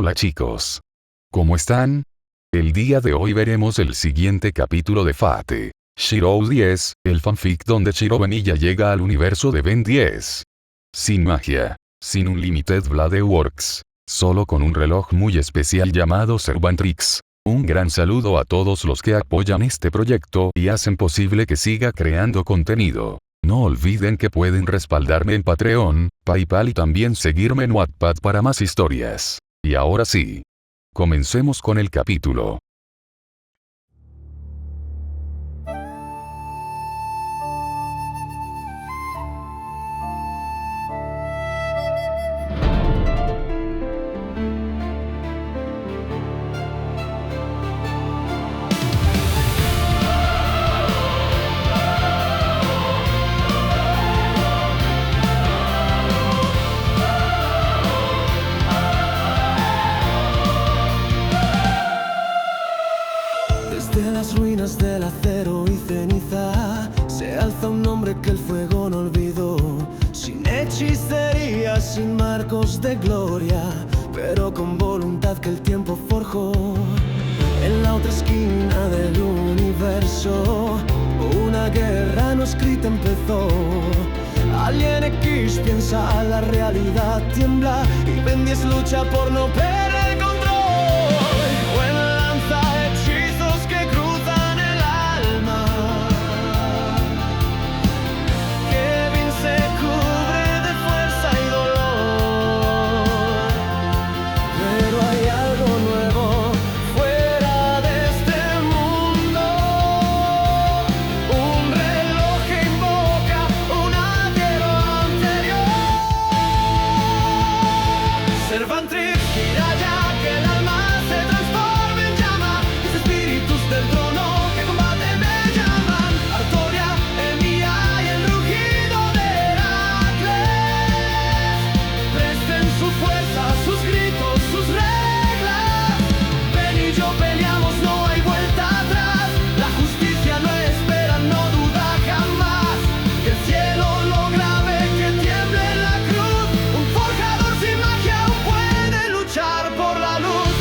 Hola chicos. ¿Cómo están? El día de hoy veremos el siguiente capítulo de Fate Zero 10, el fanfic donde Shiro Vanilla llega al universo de Ben 10. Sin magia, sin Unlimited Blade Works, solo con un reloj muy especial llamado Servantrix. Un gran saludo a todos los que apoyan este proyecto y hacen posible que siga creando contenido. No olviden que pueden respaldarme en Patreon, PayPal y también seguirme en Wattpad para más historias. Y ahora sí. Comencemos con el capítulo. Desde las ruinas del acero y ceniza se alza un nombre que el fuego no olvidó. Sin hechicería, sin marcos de gloria, pero con voluntad que el tiempo forjó. En la otra esquina del universo, una guerra no escrita empezó. Alien X piensa, la realidad tiembla y Ben 10 lucha por no perder el control. Gwen lanza hechizos que cruzan el alma. Kevin se cubre de fuerza y dolor. Pero hay algo nuevo fuera de este mundo. Un reloj que invoca un adiero anterior. Servantrix gira ya que el alma se transforma en llama. Los espíritus del trono que combate me llaman. Artoria, Emilia y el rugido de Heracles. Presten su fuerza, sus gritos, sus reglas. Ben y yo peleamos, no hay vuelta atrás. La justicia no espera, no duda jamás. Que el cielo lo grave, que tiemble la cruz. Un forjador sin magia aún puede luchar por la luz.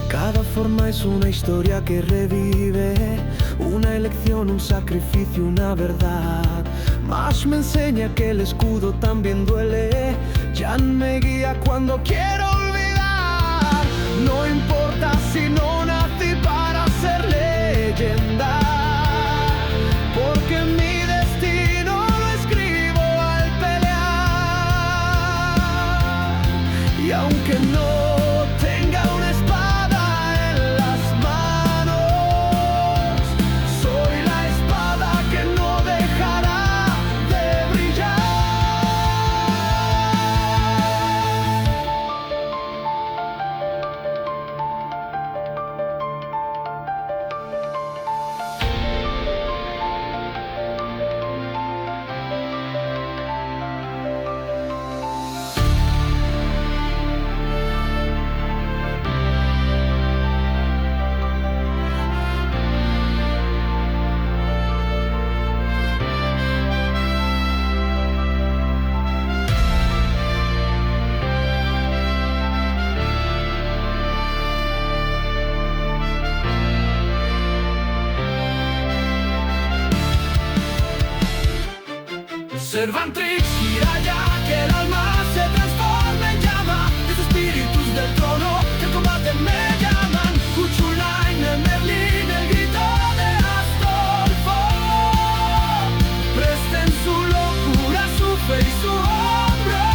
Cada forma es una historia que revive, una elección, un sacrificio, una verdad. Más me enseña que el escudo también duele. Jan me guía cuando quiero olvidar. No importa si no nací para ser leyenda, porque mi destino lo escribo al pelear. Y aunque no tenga una espada en las manos, soy la espada que no dejará de brillar. Servantrix gira ya que el alma se transforma en llama. Los espíritus del trono que el combate me llaman. Kuchulain, Merlin, el grito de Astolfo. Presten su locura, su fe y su hombro.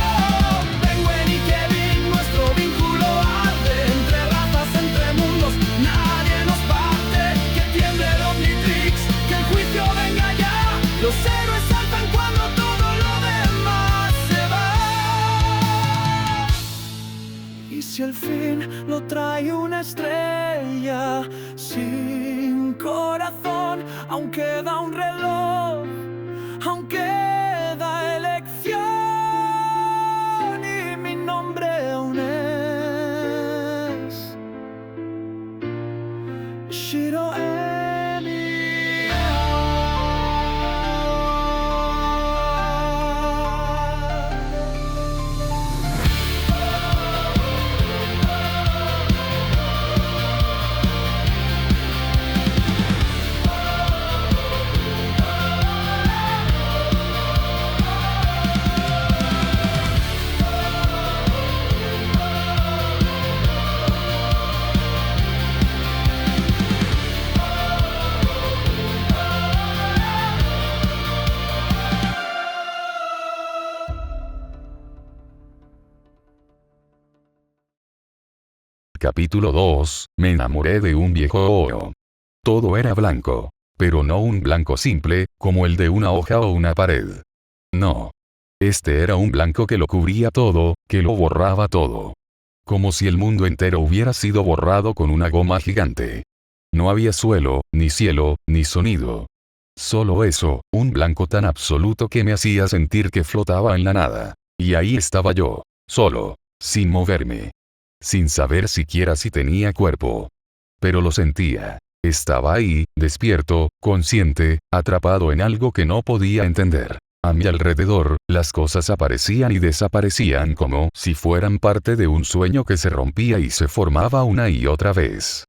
Penguin y Kevin, nuestro vínculo arde. Entre razas, entre mundos, nadie nos parte. Que tiemble el Omnitrix, que el juicio venga ya. Los héroes saltan cuando todo lo demás se va. Y si al fin lo trae una estrella sin corazón, aún queda un reloj, aún queda elección y mi nombre aún es Shiro Emi. Capítulo 2, me enamoré de un viejo oro. Todo era blanco. Pero no un blanco simple, como el de una hoja o una pared. No. Este era un blanco que lo cubría todo, que lo borraba todo. Como si el mundo entero hubiera sido borrado con una goma gigante. No había suelo, ni cielo, ni sonido. Solo eso, un blanco tan absoluto que me hacía sentir que flotaba en la nada. Y ahí estaba yo, solo, sin moverme. Sin saber siquiera si tenía cuerpo. Pero lo sentía. Estaba ahí, despierto, consciente, atrapado en algo que no podía entender. A mi alrededor, las cosas aparecían y desaparecían como si fueran parte de un sueño que se rompía y se formaba una y otra vez.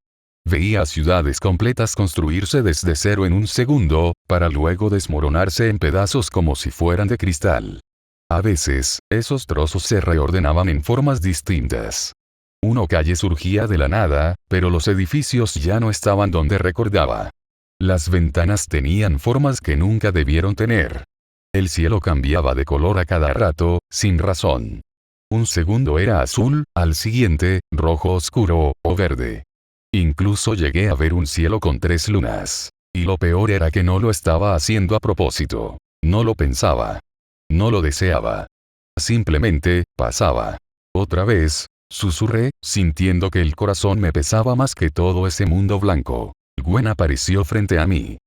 Veía ciudades completas construirse desde cero en un segundo, para luego desmoronarse en pedazos como si fueran de cristal. A veces, esos trozos se reordenaban en formas distintas. Una calle surgía de la nada, pero los edificios ya no estaban donde recordaba. Las ventanas tenían formas que nunca debieron tener. El cielo cambiaba de color a cada rato, sin razón. Un segundo era azul, al siguiente, rojo oscuro, o verde. Incluso llegué a ver un cielo con 3 lunas. Y lo peor era que no lo estaba haciendo a propósito. No lo pensaba. No lo deseaba. Simplemente, pasaba. Otra vez, susurré, sintiendo que el corazón me pesaba más que todo ese mundo blanco. Gwen apareció frente a mí.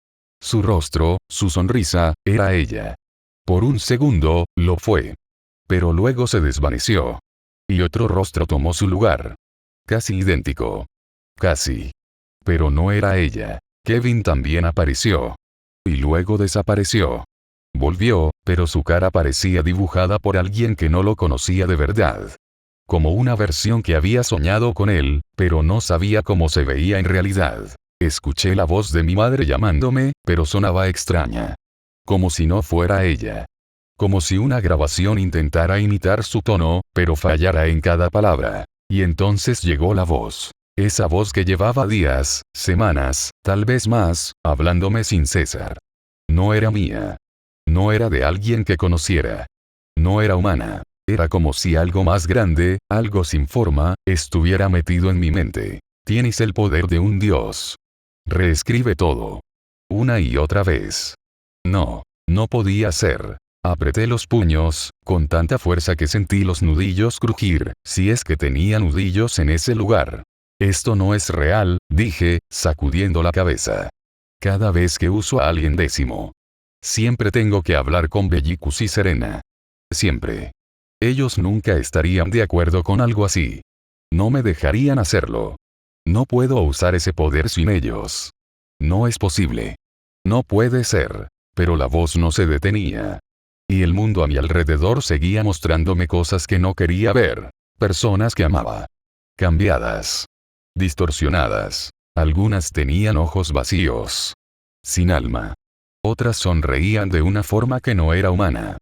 Su rostro, su sonrisa, era ella. Por un segundo, lo fue. Pero luego se desvaneció. Y otro rostro tomó su lugar. Casi idéntico. Casi. Pero no era ella. Kevin también apareció. Y luego desapareció. Volvió, pero su cara parecía dibujada por alguien que no lo conocía de verdad. Como una versión que había soñado con él, pero no sabía cómo se veía en realidad. Escuché la voz de mi madre llamándome, pero sonaba extraña. Como si no fuera ella. Como si una grabación intentara imitar su tono, pero fallara en cada palabra. Y entonces llegó la voz. Esa voz que llevaba días, semanas, tal vez más, hablándome sin cesar. No era mía. No era de alguien que conociera. No era humana. Era como si algo más grande, algo sin forma, estuviera metido en mi mente. Tienes el poder de un dios. Reescribe todo. Una y otra vez. No, no podía ser. Apreté los puños, con tanta fuerza que sentí los nudillos crujir, si es que tenía nudillos en ese lugar. Esto no es real, dije, sacudiendo la cabeza. Cada vez que uso a alguien décimo. Siempre tengo que hablar con Bellicus y Serena. Siempre. Ellos nunca estarían de acuerdo con algo así. No me dejarían hacerlo. No puedo usar ese poder sin ellos. No es posible. No puede ser. Pero la voz no se detenía. Y el mundo a mi alrededor seguía mostrándome cosas que no quería ver. Personas que amaba. Cambiadas. Distorsionadas. Algunas tenían ojos vacíos. Sin alma. Otras sonreían de una forma que no era humana.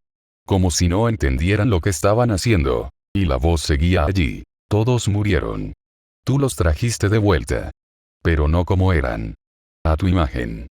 Como si no entendieran lo que estaban haciendo. Y la voz seguía allí. Todos murieron. Tú los trajiste de vuelta. Pero no como eran. A tu imagen.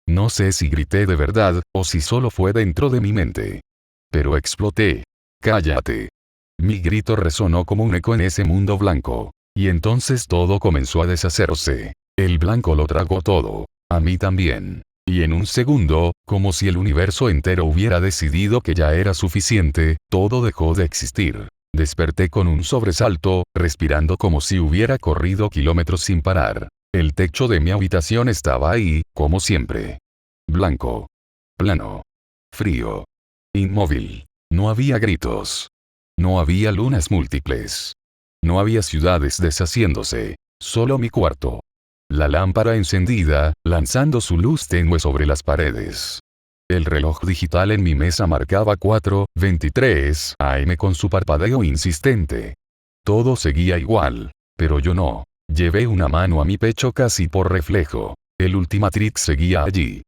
No sé si grité de verdad, o si solo fue dentro de mi mente. Pero exploté. Cállate. Mi grito resonó como un eco en ese mundo blanco. Y entonces todo comenzó a deshacerse. El blanco lo tragó todo. A mí también. Y en un segundo, como si el universo entero hubiera decidido que ya era suficiente, todo dejó de existir. Desperté con un sobresalto, respirando como si hubiera corrido kilómetros sin parar. El techo de mi habitación estaba ahí, como siempre. Blanco. Plano. Frío. Inmóvil. No había gritos. No había lunas múltiples. No había ciudades deshaciéndose. Solo mi cuarto. La lámpara encendida, lanzando su luz tenue sobre las paredes. El reloj digital en mi mesa marcaba 4:23 AM con su parpadeo insistente. Todo seguía igual, pero yo no. Llevé una mano a mi pecho casi por reflejo. El Ultimatrix seguía allí.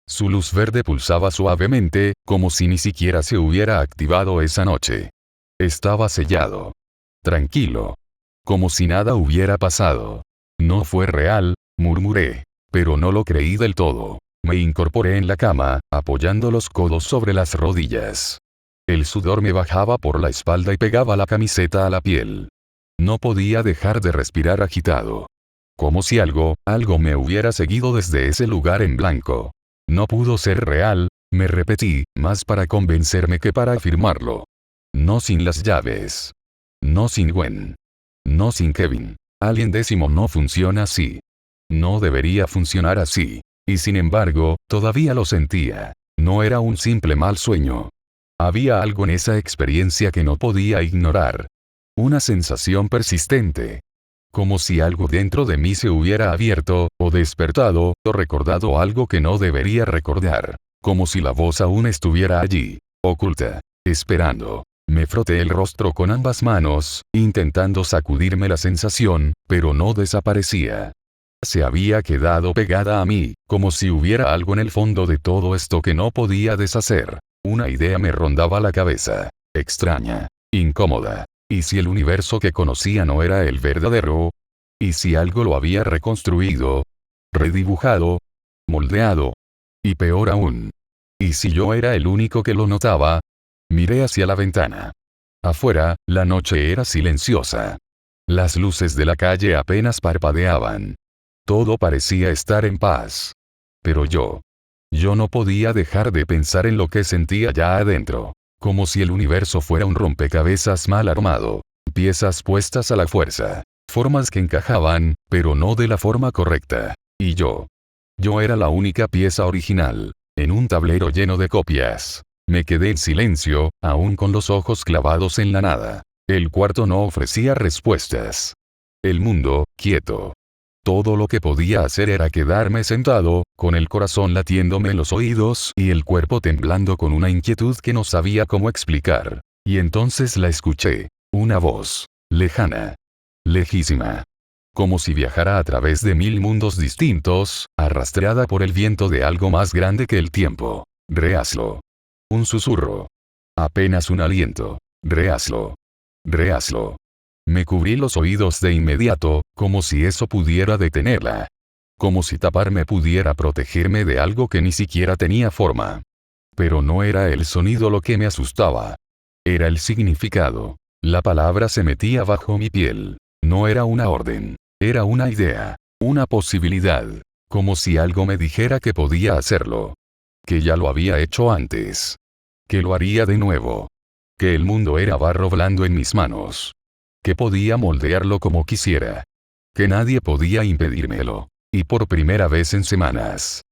Su luz verde pulsaba suavemente, como si ni siquiera se hubiera activado esa noche. Estaba sellado. Tranquilo. Como si nada hubiera pasado. No fue real, murmuré. Pero no lo creí del todo. Me incorporé en la cama, apoyando los codos sobre las rodillas. El sudor me bajaba por la espalda y pegaba la camiseta a la piel. No podía dejar de respirar agitado. Como si algo me hubiera seguido desde ese lugar en blanco. No pudo ser real, me repetí, más para convencerme que para afirmarlo. No sin las llaves. No sin Gwen. No sin Kevin. Alien Décimo no funciona así. No debería funcionar así. Y sin embargo, todavía lo sentía. No era un simple mal sueño. Había algo en esa experiencia que no podía ignorar. Una sensación persistente. Como si algo dentro de mí se hubiera abierto, o despertado, o recordado algo que no debería recordar. Como si la voz aún estuviera allí, oculta, esperando. Me froté el rostro con ambas manos, intentando sacudirme la sensación, pero no desaparecía. Se había quedado pegada a mí, como si hubiera algo en el fondo de todo esto que no podía deshacer. Una idea me rondaba la cabeza. Extraña. Incómoda. ¿Y si el universo que conocía no era el verdadero? ¿Y si algo lo había reconstruido? ¿Redibujado? ¿Moldeado? Y peor aún. ¿Y si yo era el único que lo notaba? Miré hacia la ventana. Afuera, la noche era silenciosa. Las luces de la calle apenas parpadeaban. Todo parecía estar en paz. Pero yo no podía dejar de pensar en lo que sentía ya adentro. Como si el universo fuera un rompecabezas mal armado. Piezas puestas a la fuerza. Formas que encajaban, pero no de la forma correcta. Y yo era la única pieza original. En un tablero lleno de copias. Me quedé en silencio, aún con los ojos clavados en la nada. El cuarto no ofrecía respuestas. El mundo, quieto. Todo lo que podía hacer era quedarme sentado, con el corazón latiéndome en los oídos y el cuerpo temblando con una inquietud que no sabía cómo explicar. Y entonces la escuché. Una voz. Lejana. Lejísima. Como si viajara a través de 1000 mundos distintos, arrastrada por el viento de algo más grande que el tiempo. Rehazlo. Un susurro. Apenas un aliento. Rehazlo. Rehazlo. Me cubrí los oídos de inmediato, como si eso pudiera detenerla. Como si taparme pudiera protegerme de algo que ni siquiera tenía forma. Pero no era el sonido lo que me asustaba. Era el significado. La palabra se metía bajo mi piel. No era una orden. Era una idea. Una posibilidad. Como si algo me dijera que podía hacerlo. Que ya lo había hecho antes. Que lo haría de nuevo. Que el mundo era barro blando en mis manos. Que podía moldearlo como quisiera. Que nadie podía impedírmelo. Y por primera vez en semanas.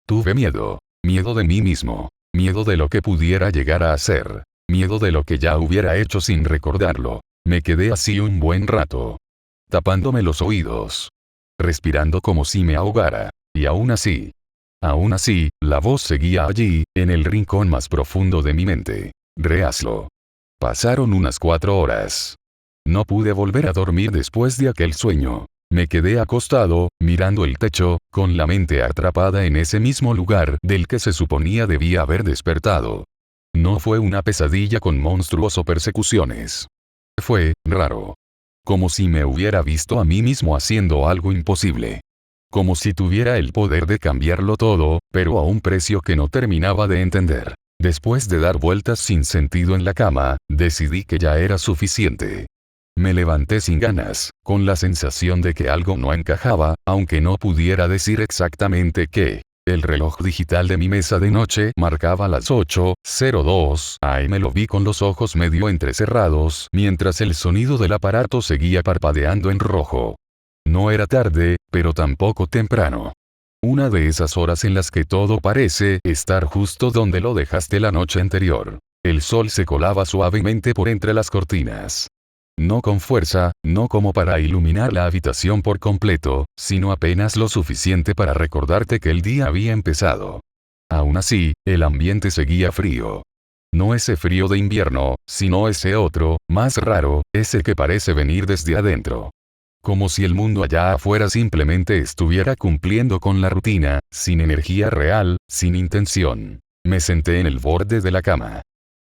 Tuve miedo. Miedo de mí mismo. Miedo de lo que pudiera llegar a hacer. Miedo de lo que ya hubiera hecho sin recordarlo. Me quedé así un buen rato. Tapándome los oídos. Respirando como si me ahogara. Y aún así, la voz seguía allí, en el rincón más profundo de mi mente. Rehazlo. Pasaron unas 4 horas. No pude volver a dormir después de aquel sueño. Me quedé acostado, mirando el techo, con la mente atrapada en ese mismo lugar del que se suponía debía haber despertado. No fue una pesadilla con monstruos o persecuciones. Fue raro. Como si me hubiera visto a mí mismo haciendo algo imposible. Como si tuviera el poder de cambiarlo todo, pero a un precio que no terminaba de entender. Después de dar vueltas sin sentido en la cama, decidí que ya era suficiente. Me levanté sin ganas, con la sensación de que algo no encajaba, aunque no pudiera decir exactamente qué. El reloj digital de mi mesa de noche marcaba las 8:02 am. Lo vi con los ojos medio entrecerrados, mientras el sonido del aparato seguía parpadeando en rojo. No era tarde, pero tampoco temprano. Una de esas horas en las que todo parece estar justo donde lo dejaste la noche anterior. El sol se colaba suavemente por entre las cortinas. No con fuerza, no como para iluminar la habitación por completo, sino apenas lo suficiente para recordarte que el día había empezado. Aún así, el ambiente seguía frío. No ese frío de invierno, sino ese otro, más raro, ese que parece venir desde adentro. Como si el mundo allá afuera simplemente estuviera cumpliendo con la rutina, sin energía real, sin intención. Me senté en el borde de la cama.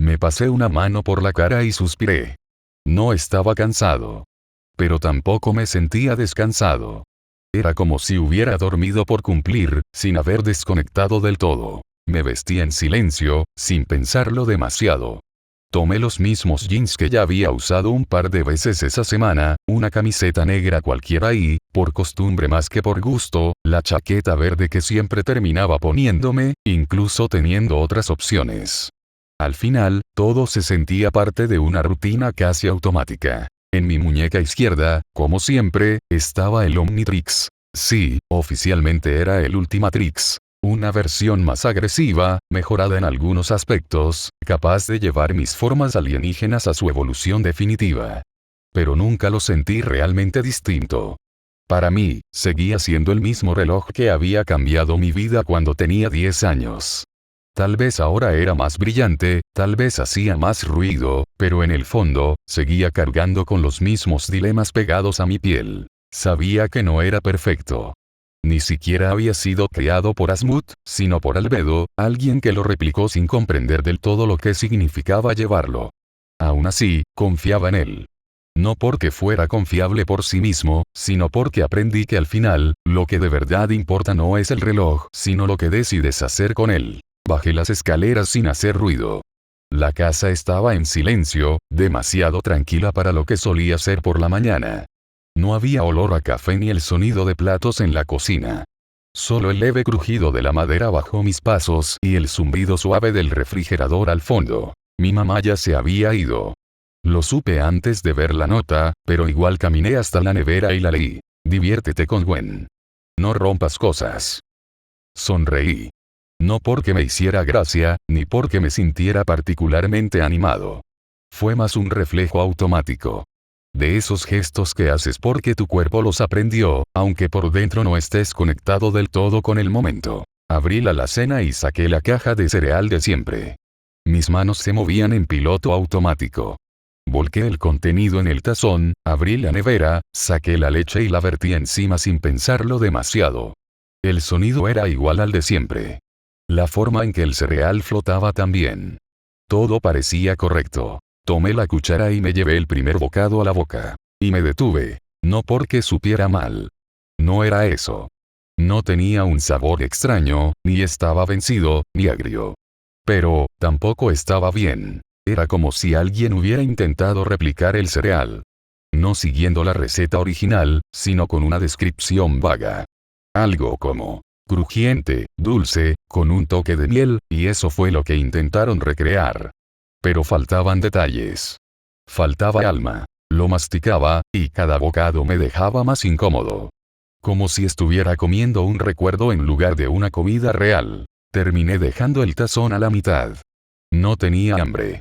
Me pasé una mano por la cara y suspiré. No estaba cansado. Pero tampoco me sentía descansado. Era como si hubiera dormido por cumplir, sin haber desconectado del todo. Me vestí en silencio, sin pensarlo demasiado. Tomé los mismos jeans que ya había usado un par de veces esa semana, una camiseta negra cualquiera y, por costumbre más que por gusto, la chaqueta verde que siempre terminaba poniéndome, incluso teniendo otras opciones. Al final, todo se sentía parte de una rutina casi automática. En mi muñeca izquierda, como siempre, estaba el Omnitrix. Sí, oficialmente era el Ultimatrix. Una versión más agresiva, mejorada en algunos aspectos, capaz de llevar mis formas alienígenas a su evolución definitiva. Pero nunca lo sentí realmente distinto. Para mí, seguía siendo el mismo reloj que había cambiado mi vida cuando tenía 10 años. Tal vez ahora era más brillante, tal vez hacía más ruido, pero en el fondo, seguía cargando con los mismos dilemas pegados a mi piel. Sabía que no era perfecto. Ni siquiera había sido creado por Asmuth, sino por Albedo, alguien que lo replicó sin comprender del todo lo que significaba llevarlo. Aún así, confiaba en él. No porque fuera confiable por sí mismo, sino porque aprendí que al final, lo que de verdad importa no es el reloj, sino lo que decides hacer con él. Bajé las escaleras sin hacer ruido. La casa estaba en silencio, demasiado tranquila para lo que solía ser por la mañana. No había olor a café ni el sonido de platos en la cocina. Solo el leve crujido de la madera bajo mis pasos y el zumbido suave del refrigerador al fondo. Mi mamá ya se había ido. Lo supe antes de ver la nota, pero igual caminé hasta la nevera y la leí. Diviértete con Gwen. No rompas cosas. Sonreí. No porque me hiciera gracia, ni porque me sintiera particularmente animado. Fue más un reflejo automático. De esos gestos que haces porque tu cuerpo los aprendió, aunque por dentro no estés conectado del todo con el momento. Abrí la alacena y saqué la caja de cereal de siempre. Mis manos se movían en piloto automático. Volqué el contenido en el tazón, abrí la nevera, saqué la leche y la vertí encima sin pensarlo demasiado. El sonido era igual al de siempre. La forma en que el cereal flotaba también. Todo parecía correcto. Tomé la cuchara y me llevé el primer bocado a la boca. Y me detuve. No porque supiera mal. No era eso. No tenía un sabor extraño, ni estaba vencido, ni agrio. Pero, tampoco estaba bien. Era como si alguien hubiera intentado replicar el cereal. No siguiendo la receta original, sino con una descripción vaga. Algo como crujiente, dulce, con un toque de miel, y eso fue lo que intentaron recrear. Pero faltaban detalles. Faltaba alma. Lo masticaba, y cada bocado me dejaba más incómodo. Como si estuviera comiendo un recuerdo en lugar de una comida real. Terminé dejando el tazón a la mitad. No tenía hambre.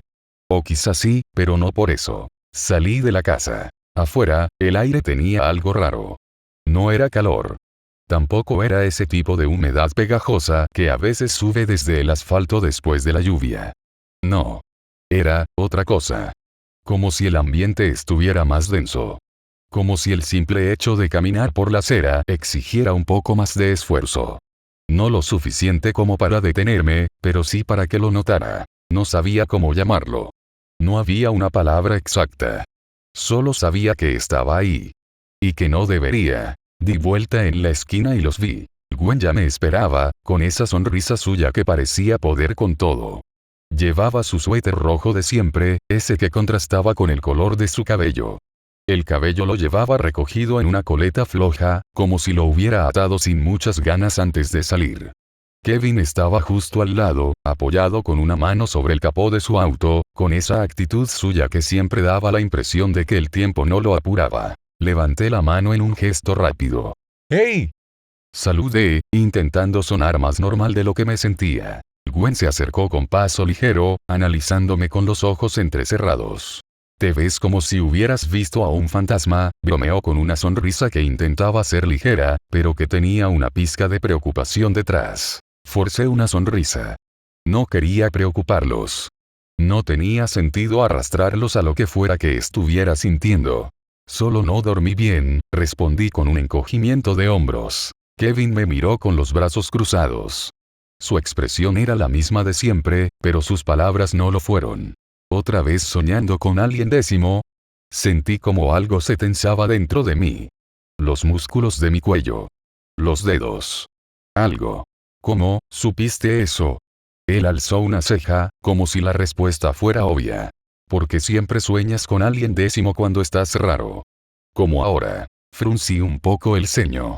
O quizás sí, pero no por eso. Salí de la casa. Afuera, el aire tenía algo raro. No era calor. Tampoco era ese tipo de humedad pegajosa que a veces sube desde el asfalto después de la lluvia. No. Era otra cosa. Como si el ambiente estuviera más denso. Como si el simple hecho de caminar por la acera exigiera un poco más de esfuerzo. No lo suficiente como para detenerme, pero sí para que lo notara. No sabía cómo llamarlo. No había una palabra exacta. Solo sabía que estaba ahí. Y que no debería. Di vuelta en la esquina y los vi. Gwen ya me esperaba, con esa sonrisa suya que parecía poder con todo. Llevaba su suéter rojo de siempre, ese que contrastaba con el color de su cabello. El cabello lo llevaba recogido en una coleta floja, como si lo hubiera atado sin muchas ganas antes de salir. Kevin estaba justo al lado, apoyado con una mano sobre el capó de su auto, con esa actitud suya que siempre daba la impresión de que el tiempo no lo apuraba. Levanté la mano en un gesto rápido. ¡Hey! Saludé, intentando sonar más normal de lo que me sentía. Gwen se acercó con paso ligero, analizándome con los ojos entrecerrados. «Te ves como si hubieras visto a un fantasma», bromeó con una sonrisa que intentaba ser ligera, pero que tenía una pizca de preocupación detrás. Forcé una sonrisa. No quería preocuparlos. No tenía sentido arrastrarlos a lo que fuera que estuviera sintiendo. Solo no dormí bien, respondí con un encogimiento de hombros. Kevin me miró con los brazos cruzados. Su expresión era la misma de siempre, pero sus palabras no lo fueron. ¿Otra vez soñando con alguien décimo? Sentí como algo se tensaba dentro de mí. Los músculos de mi cuello. Los dedos. Algo. ¿Cómo supiste eso? Él alzó una ceja, como si la respuesta fuera obvia. Porque siempre sueñas con alguien décimo cuando estás raro. Como ahora. Fruncí un poco el ceño.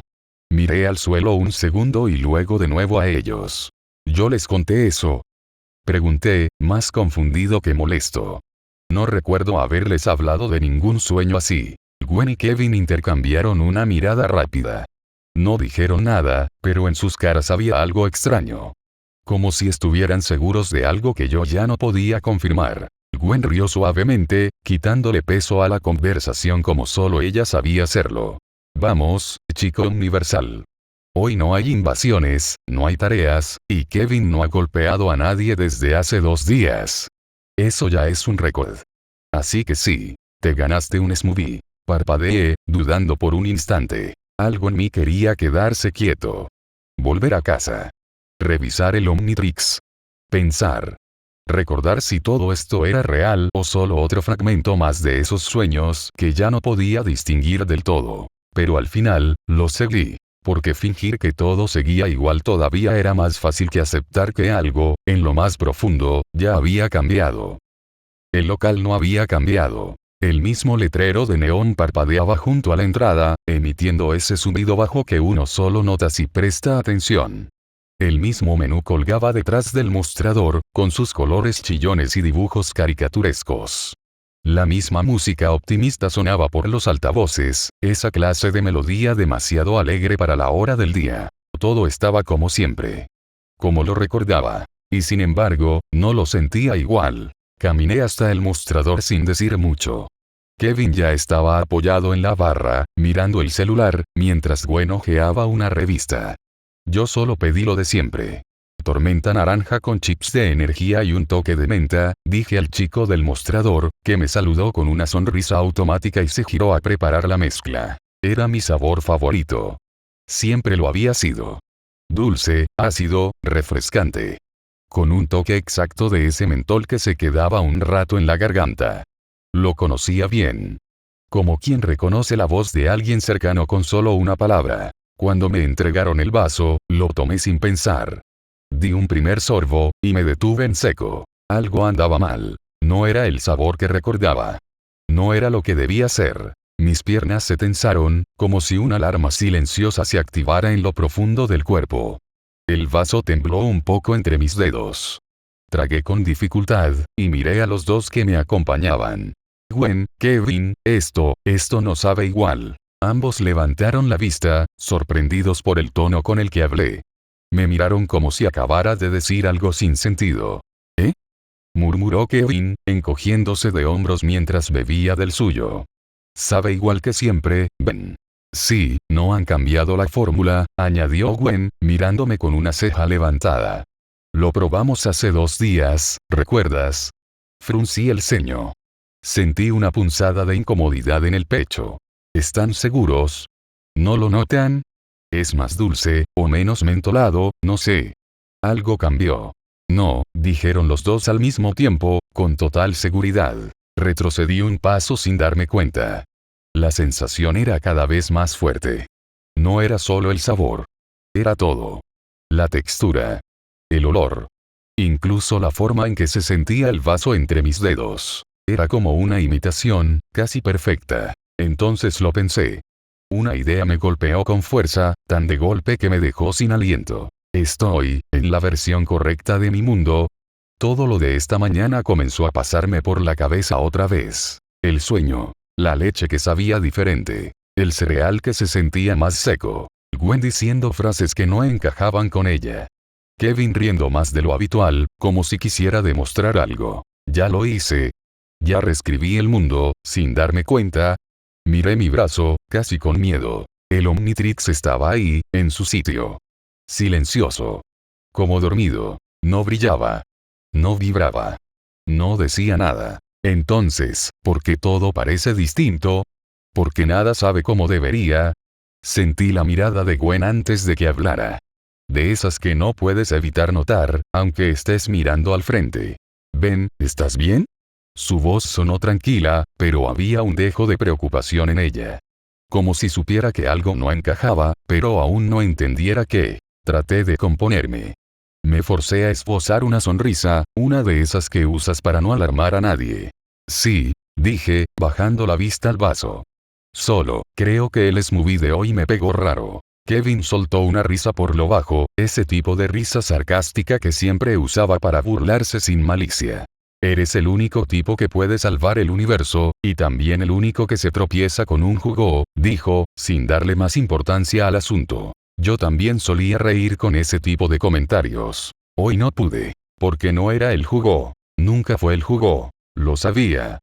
Miré al suelo un segundo y luego de nuevo a ellos. ¿Yo les conté eso? Pregunté, más confundido que molesto. No recuerdo haberles hablado de ningún sueño así. Gwen y Kevin intercambiaron una mirada rápida. No dijeron nada, pero en sus caras había algo extraño. Como si estuvieran seguros de algo que yo ya no podía confirmar. Gwen rió suavemente, quitándole peso a la conversación como solo ella sabía hacerlo. Vamos, chico universal. Hoy no hay invasiones, no hay tareas, y Kevin no ha golpeado a nadie desde hace 2 días. Eso ya es un récord. Así que sí, te ganaste un smoothie. Parpadeé, dudando por un instante. Algo en mí quería quedarse quieto. Volver a casa. Revisar el Omnitrix. Pensar. Recordar si todo esto era real o solo otro fragmento más de esos sueños que ya no podía distinguir del todo. Pero al final, lo seguí. Porque fingir que todo seguía igual todavía era más fácil que aceptar que algo, en lo más profundo, ya había cambiado. El local no había cambiado. El mismo letrero de neón parpadeaba junto a la entrada, emitiendo ese zumbido bajo que uno solo nota si presta atención. El mismo menú colgaba detrás del mostrador, con sus colores chillones y dibujos caricaturescos. La misma música optimista sonaba por los altavoces, esa clase de melodía demasiado alegre para la hora del día. Todo estaba como siempre. Como lo recordaba. Y sin embargo, no lo sentía igual. Caminé hasta el mostrador sin decir mucho. Kevin ya estaba apoyado en la barra, mirando el celular, mientras Gwen hojeaba una revista. Yo solo pedí lo de siempre. Tormenta naranja con chips de energía y un toque de menta, dije al chico del mostrador, que me saludó con una sonrisa automática y se giró a preparar la mezcla. Era mi sabor favorito. Siempre lo había sido. Dulce, ácido, refrescante. Con un toque exacto de ese mentol que se quedaba un rato en la garganta. Lo conocía bien. Como quien reconoce la voz de alguien cercano con solo una palabra. Cuando me entregaron el vaso, lo tomé sin pensar. Di un primer sorbo, y me detuve en seco. Algo andaba mal. No era el sabor que recordaba. No era lo que debía ser. Mis piernas se tensaron, como si una alarma silenciosa se activara en lo profundo del cuerpo. El vaso tembló un poco entre mis dedos. Tragué con dificultad, y miré a los dos que me acompañaban. Gwen, Kevin, esto no sabe igual. Ambos levantaron la vista, sorprendidos por el tono con el que hablé. Me miraron como si acabara de decir algo sin sentido. ¿Eh? Murmuró Kevin, encogiéndose de hombros mientras bebía del suyo. Sabe igual que siempre, Ben. Sí, no han cambiado la fórmula, añadió Gwen, mirándome con una ceja levantada. Lo probamos hace 2 días, ¿recuerdas? Fruncí el ceño. Sentí una punzada de incomodidad en el pecho. ¿Están seguros? ¿No lo notan? ¿Es más dulce, o menos mentolado? No sé. Algo cambió. No, dijeron los dos al mismo tiempo, con total seguridad. Retrocedí un paso sin darme cuenta. La sensación era cada vez más fuerte. No era solo el sabor. Era todo. La textura. El olor. Incluso la forma en que se sentía el vaso entre mis dedos. Era como una imitación, casi perfecta. Entonces lo pensé. Una idea me golpeó con fuerza, tan de golpe que me dejó sin aliento. Estoy, en la versión correcta de mi mundo. Todo lo de esta mañana comenzó a pasarme por la cabeza otra vez. El sueño. La leche que sabía diferente. El cereal que se sentía más seco. Gwen diciendo frases que no encajaban con ella. Kevin riendo más de lo habitual, como si quisiera demostrar algo. Ya lo hice. Ya reescribí el mundo, sin darme cuenta. Miré mi brazo, casi con miedo. El Omnitrix estaba ahí, en su sitio. Silencioso. Como dormido. No brillaba. No vibraba. No decía nada. Entonces, ¿por qué todo parece distinto? ¿Por qué nada sabe como debería? Sentí la mirada de Gwen antes de que hablara. De esas que no puedes evitar notar, aunque estés mirando al frente. Ben, ¿estás bien? Su voz sonó tranquila, pero había un dejo de preocupación en ella. Como si supiera que algo no encajaba, pero aún no entendiera qué. Traté de componerme. Me forcé a esbozar una sonrisa, una de esas que usas para no alarmar a nadie. Sí, dije, bajando la vista al vaso. Solo, creo que el smoothie de hoy me pegó raro. Kevin soltó una risa por lo bajo, ese tipo de risa sarcástica que siempre usaba para burlarse sin malicia. Eres el único tipo que puede salvar el universo, y también el único que se tropieza con un jugo, dijo, sin darle más importancia al asunto. Yo también solía reír con ese tipo de comentarios. Hoy no pude. Porque no era el jugo. Nunca fue el jugo. Lo sabía.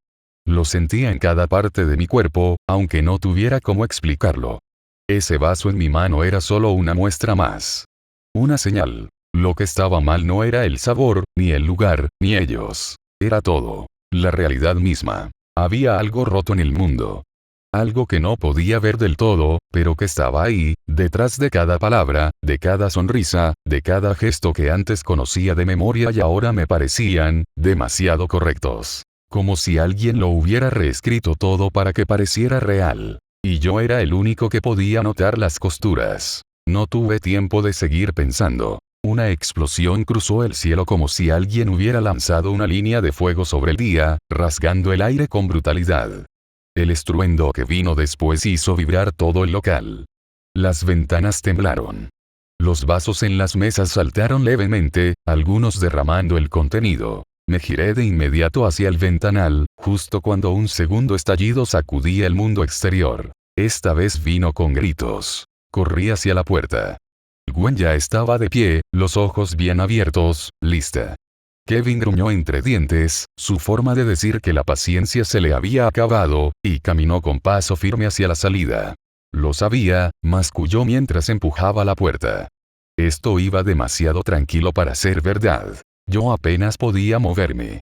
Lo sentía en cada parte de mi cuerpo, aunque no tuviera cómo explicarlo. Ese vaso en mi mano era solo una muestra más. Una señal. Lo que estaba mal no era el sabor, ni el lugar, ni ellos. Era todo. La realidad misma. Había algo roto en el mundo. Algo que no podía ver del todo, pero que estaba ahí, detrás de cada palabra, de cada sonrisa, de cada gesto que antes conocía de memoria y ahora me parecían, demasiado correctos. Como si alguien lo hubiera reescrito todo para que pareciera real. Y yo era el único que podía notar las costuras. No tuve tiempo de seguir pensando. Una explosión cruzó el cielo como si alguien hubiera lanzado una línea de fuego sobre el día, rasgando el aire con brutalidad. El estruendo que vino después hizo vibrar todo el local. Las ventanas temblaron. Los vasos en las mesas saltaron levemente, algunos derramando el contenido. Me giré de inmediato hacia el ventanal, justo cuando un segundo estallido sacudía el mundo exterior. Esta vez vino con gritos. Corrí hacia la puerta. Gwen ya estaba de pie, los ojos bien abiertos, lista. Kevin gruñó entre dientes, su forma de decir que la paciencia se le había acabado, y caminó con paso firme hacia la salida. Lo sabía, masculló mientras empujaba la puerta. Esto iba demasiado tranquilo para ser verdad. Yo apenas podía moverme.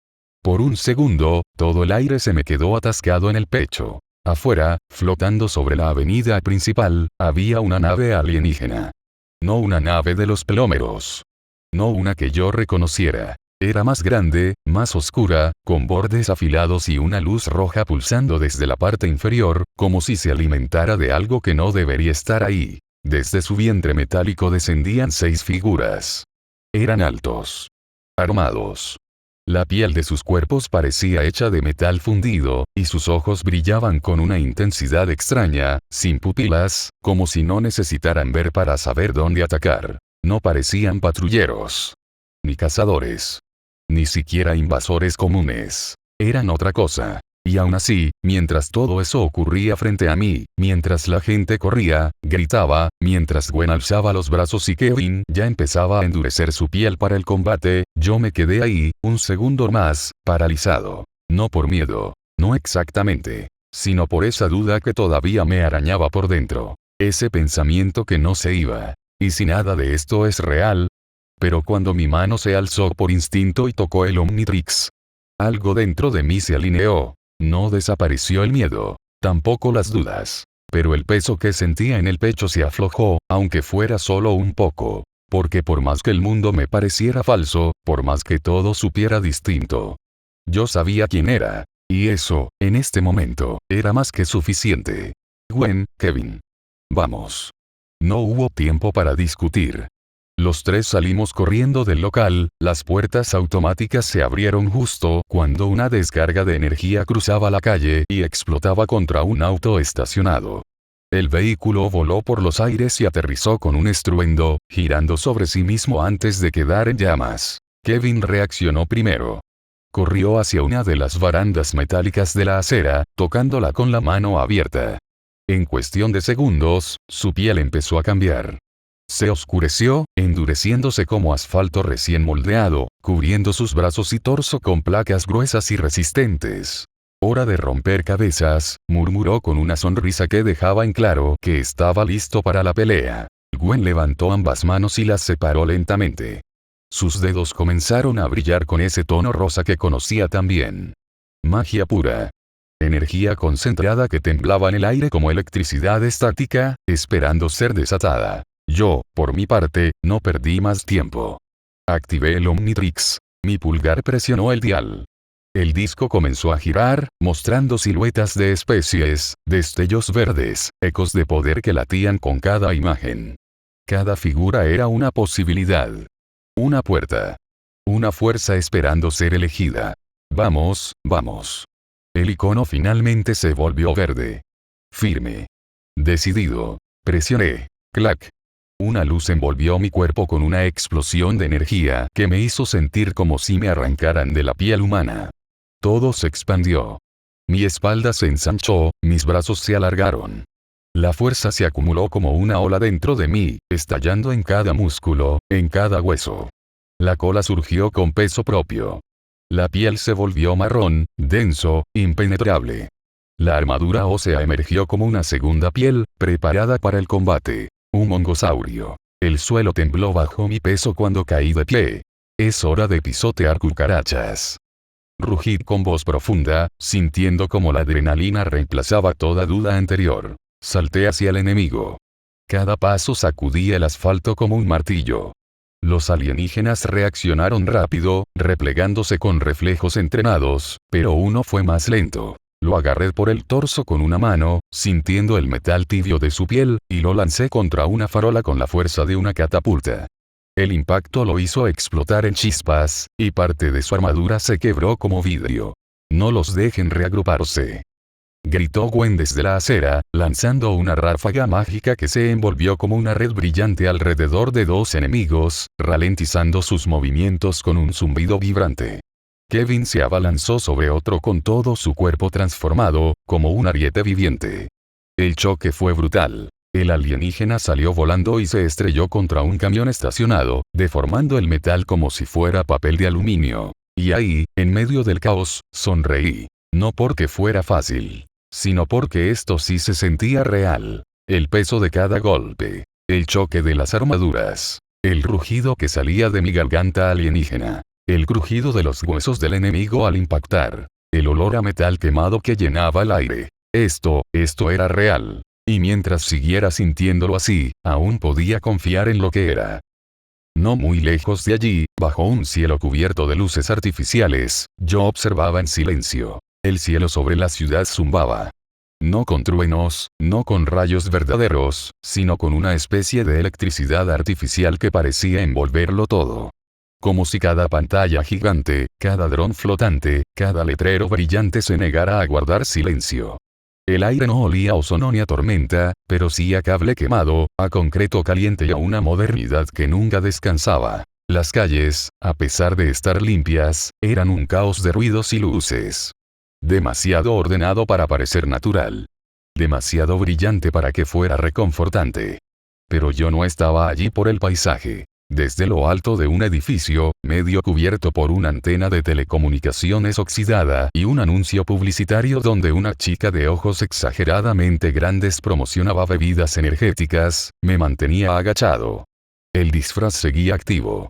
Por un segundo, todo el aire se me quedó atascado en el pecho. Afuera, flotando sobre la avenida principal, había una nave alienígena. No una nave de los plómeros. No una que yo reconociera. Era más grande, más oscura, con bordes afilados y una luz roja pulsando desde la parte inferior, como si se alimentara de algo que no debería estar ahí. Desde su vientre metálico descendían 6 figuras. Eran altos. Armados. La piel de sus cuerpos parecía hecha de metal fundido, y sus ojos brillaban con una intensidad extraña, sin pupilas, como si no necesitaran ver para saber dónde atacar. No parecían patrulleros. Ni cazadores. Ni siquiera invasores comunes. Eran otra cosa. Y aún así, mientras todo eso ocurría frente a mí, mientras la gente corría, gritaba, mientras Gwen alzaba los brazos y Kevin ya empezaba a endurecer su piel para el combate, yo me quedé ahí, un segundo más, paralizado. No por miedo. No exactamente. Sino por esa duda que todavía me arañaba por dentro. Ese pensamiento que no se iba. ¿Y si nada de esto es real? Pero cuando mi mano se alzó por instinto y tocó el Omnitrix, algo dentro de mí se alineó. No desapareció el miedo, tampoco las dudas. Pero el peso que sentía en el pecho se aflojó, aunque fuera solo un poco. Porque por más que el mundo me pareciera falso, por más que todo supiera distinto, yo sabía quién era. Y eso, en este momento, era más que suficiente. Gwen, Kevin. Vamos. No hubo tiempo para discutir. Los tres salimos corriendo del local, las puertas automáticas se abrieron justo cuando una descarga de energía cruzaba la calle y explotaba contra un auto estacionado. El vehículo voló por los aires y aterrizó con un estruendo, girando sobre sí mismo antes de quedar en llamas. Kevin reaccionó primero. Corrió hacia una de las barandas metálicas de la acera, tocándola con la mano abierta. En cuestión de segundos, su piel empezó a cambiar. Se oscureció, endureciéndose como asfalto recién moldeado, cubriendo sus brazos y torso con placas gruesas y resistentes. «Hora de romper cabezas», murmuró con una sonrisa que dejaba en claro que estaba listo para la pelea. Gwen levantó ambas manos y las separó lentamente. Sus dedos comenzaron a brillar con ese tono rosa que conocía tan bien. Magia pura. Energía concentrada que temblaba en el aire como electricidad estática, esperando ser desatada. Yo, por mi parte, no perdí más tiempo. Activé el Omnitrix. Mi pulgar presionó el dial. El disco comenzó a girar, mostrando siluetas de especies, destellos verdes, ecos de poder que latían con cada imagen. Cada figura era una posibilidad. Una puerta. Una fuerza esperando ser elegida. Vamos, vamos. El icono finalmente se volvió verde. Firme. Decidido. Presioné. Clac. Una luz envolvió mi cuerpo con una explosión de energía que me hizo sentir como si me arrancaran de la piel humana. Todo se expandió. Mi espalda se ensanchó, mis brazos se alargaron. La fuerza se acumuló como una ola dentro de mí, estallando en cada músculo, en cada hueso. La cola surgió con peso propio. La piel se volvió marrón, denso, impenetrable. La armadura ósea emergió como una segunda piel, preparada para el combate. Un mongosaurio. El suelo tembló bajo mi peso cuando caí de pie. Es hora de pisotear cucarachas. Rugí con voz profunda, sintiendo como la adrenalina reemplazaba toda duda anterior. Salté hacia el enemigo. Cada paso sacudía el asfalto como un martillo. Los alienígenas reaccionaron rápido, replegándose con reflejos entrenados, pero uno fue más lento. Lo agarré por el torso con una mano, sintiendo el metal tibio de su piel, y lo lancé contra una farola con la fuerza de una catapulta. El impacto lo hizo explotar en chispas, y parte de su armadura se quebró como vidrio. No los dejen reagruparse. Gritó Gwen desde la acera, lanzando una ráfaga mágica que se envolvió como una red brillante alrededor de dos enemigos, ralentizando sus movimientos con un zumbido vibrante. Kevin se abalanzó sobre otro con todo su cuerpo transformado, como un ariete viviente. El choque fue brutal. El alienígena salió volando y se estrelló contra un camión estacionado, deformando el metal como si fuera papel de aluminio. Y ahí, en medio del caos, sonreí. No porque fuera fácil, sino porque esto sí se sentía real. El peso de cada golpe. El choque de las armaduras. El rugido que salía de mi garganta alienígena. El crujido de los huesos del enemigo al impactar. El olor a metal quemado que llenaba el aire. Esto era real. Y mientras siguiera sintiéndolo así, aún podía confiar en lo que era. No muy lejos de allí, bajo un cielo cubierto de luces artificiales, yo observaba en silencio. El cielo sobre la ciudad zumbaba. No con truenos, no con rayos verdaderos, sino con una especie de electricidad artificial que parecía envolverlo todo. Como si cada pantalla gigante, cada dron flotante, cada letrero brillante se negara a guardar silencio. El aire no olía a ozono ni a tormenta, pero sí a cable quemado, a concreto caliente y a una modernidad que nunca descansaba. Las calles, a pesar de estar limpias, eran un caos de ruidos y luces. Demasiado ordenado para parecer natural. Demasiado brillante para que fuera reconfortante. Pero yo no estaba allí por el paisaje. Desde lo alto de un edificio, medio cubierto por una antena de telecomunicaciones oxidada y un anuncio publicitario donde una chica de ojos exageradamente grandes promocionaba bebidas energéticas, me mantenía agachado. El disfraz seguía activo.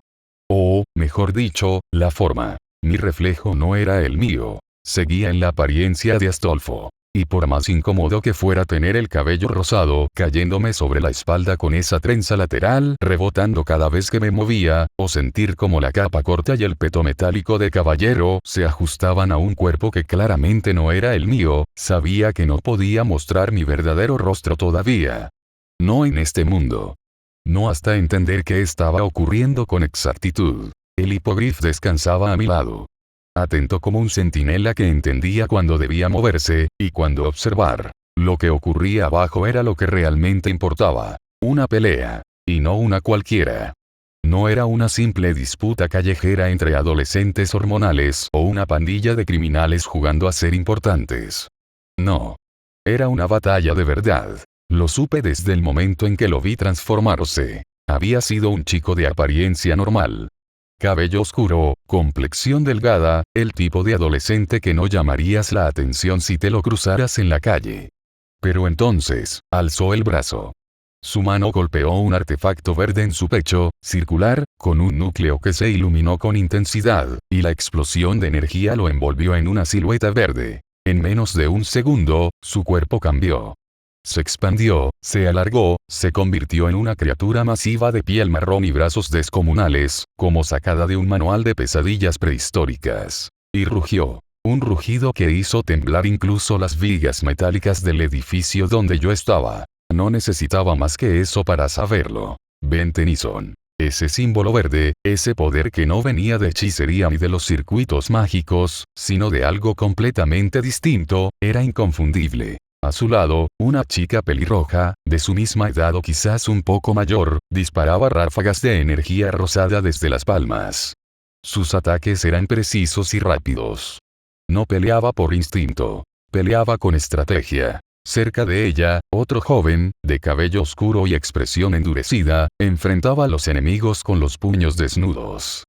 O, mejor dicho, la forma. Mi reflejo no era el mío. Seguía en la apariencia de Astolfo. Y por más incómodo que fuera tener el cabello rosado cayéndome sobre la espalda con esa trenza lateral rebotando cada vez que me movía, o sentir como la capa corta y el peto metálico de caballero se ajustaban a un cuerpo que claramente no era el mío, sabía que no podía mostrar mi verdadero rostro todavía. No en este mundo. No hasta entender qué estaba ocurriendo con exactitud. El hipogrifo descansaba a mi lado. Atento como un centinela que entendía cuándo debía moverse, y cuándo observar. Lo que ocurría abajo era lo que realmente importaba. Una pelea. Y no una cualquiera. No era una simple disputa callejera entre adolescentes hormonales o una pandilla de criminales jugando a ser importantes. No. Era una batalla de verdad. Lo supe desde el momento en que lo vi transformarse. Había sido un chico de apariencia normal. Cabello oscuro, complexión delgada, el tipo de adolescente que no llamarías la atención si te lo cruzaras en la calle. Pero entonces, alzó el brazo. Su mano golpeó un artefacto verde en su pecho, circular, con un núcleo que se iluminó con intensidad, y la explosión de energía lo envolvió en una silueta verde. En menos de un segundo, su cuerpo cambió. Se expandió, se alargó, se convirtió en una criatura masiva de piel marrón y brazos descomunales, como sacada de un manual de pesadillas prehistóricas. Y rugió. Un rugido que hizo temblar incluso las vigas metálicas del edificio donde yo estaba. No necesitaba más que eso para saberlo. Ben Tennyson. Ese símbolo verde, ese poder que no venía de hechicería ni de los circuitos mágicos, sino de algo completamente distinto, era inconfundible. A su lado, una chica pelirroja, de su misma edad o quizás un poco mayor, disparaba ráfagas de energía rosada desde las palmas. Sus ataques eran precisos y rápidos. No peleaba por instinto. Peleaba con estrategia. Cerca de ella, otro joven, de cabello oscuro y expresión endurecida, enfrentaba a los enemigos con los puños desnudos.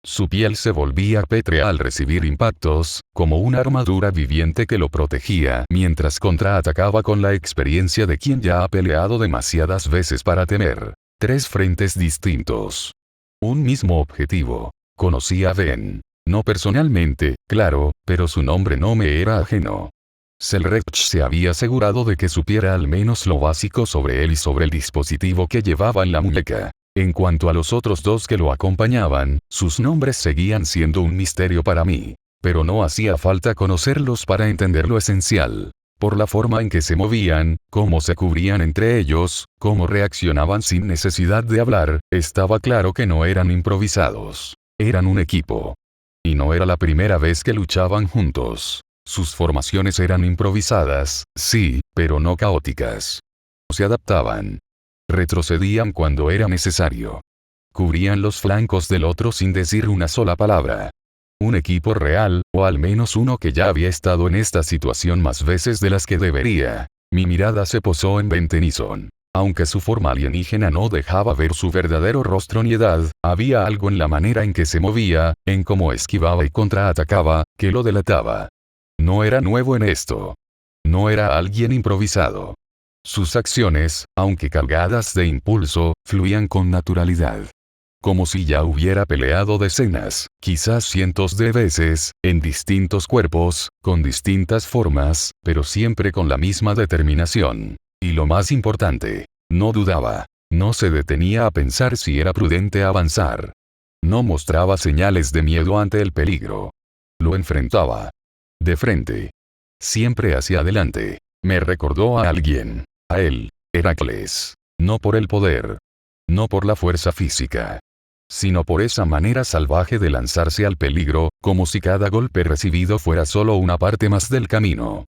Su piel se volvía pétrea al recibir impactos, como una armadura viviente que lo protegía, mientras contraatacaba con la experiencia de quien ya ha peleado demasiadas veces para temer. 3 frentes distintos. Un mismo objetivo. Conocí a Ben. No personalmente, claro, pero su nombre no me era ajeno. Selrech se había asegurado de que supiera al menos lo básico sobre él y sobre el dispositivo que llevaba en la muñeca. En cuanto a los otros 2 que lo acompañaban, sus nombres seguían siendo un misterio para mí. Pero no hacía falta conocerlos para entender lo esencial. Por la forma en que se movían, cómo se cubrían entre ellos, cómo reaccionaban sin necesidad de hablar, estaba claro que no eran improvisados. Eran un equipo. Y no era la primera vez que luchaban juntos. Sus formaciones eran improvisadas, sí, pero no caóticas. Se adaptaban. Retrocedían cuando era necesario. Cubrían los flancos del otro sin decir una sola palabra. Un equipo real, o al menos uno que ya había estado en esta situación más veces de las que debería. Mi mirada se posó en Ben Tennyson. Aunque su forma alienígena no dejaba ver su verdadero rostro ni edad, había algo en la manera en que se movía, en cómo esquivaba y contraatacaba, que lo delataba. No era nuevo en esto. No era alguien improvisado. Sus acciones, aunque cargadas de impulso, fluían con naturalidad. Como si ya hubiera peleado decenas, quizás cientos de veces, en distintos cuerpos, con distintas formas, pero siempre con la misma determinación. Y lo más importante, no dudaba. No se detenía a pensar si era prudente avanzar. No mostraba señales de miedo ante el peligro. Lo enfrentaba. De frente. Siempre hacia adelante. Me recordó a alguien. A él, Heracles. No por el poder. No por la fuerza física. Sino por esa manera salvaje de lanzarse al peligro, como si cada golpe recibido fuera solo una parte más del camino.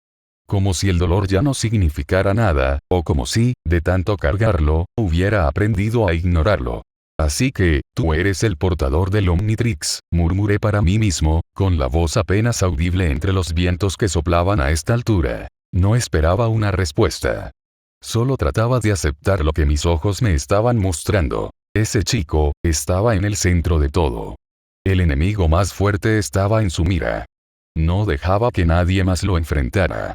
Como si el dolor ya no significara nada, o como si, de tanto cargarlo, hubiera aprendido a ignorarlo. Así que, tú eres el portador del Omnitrix, murmuré para mí mismo, con la voz apenas audible entre los vientos que soplaban a esta altura. No esperaba una respuesta. Solo trataba de aceptar lo que mis ojos me estaban mostrando. Ese chico, estaba en el centro de todo. El enemigo más fuerte estaba en su mira. No dejaba que nadie más lo enfrentara.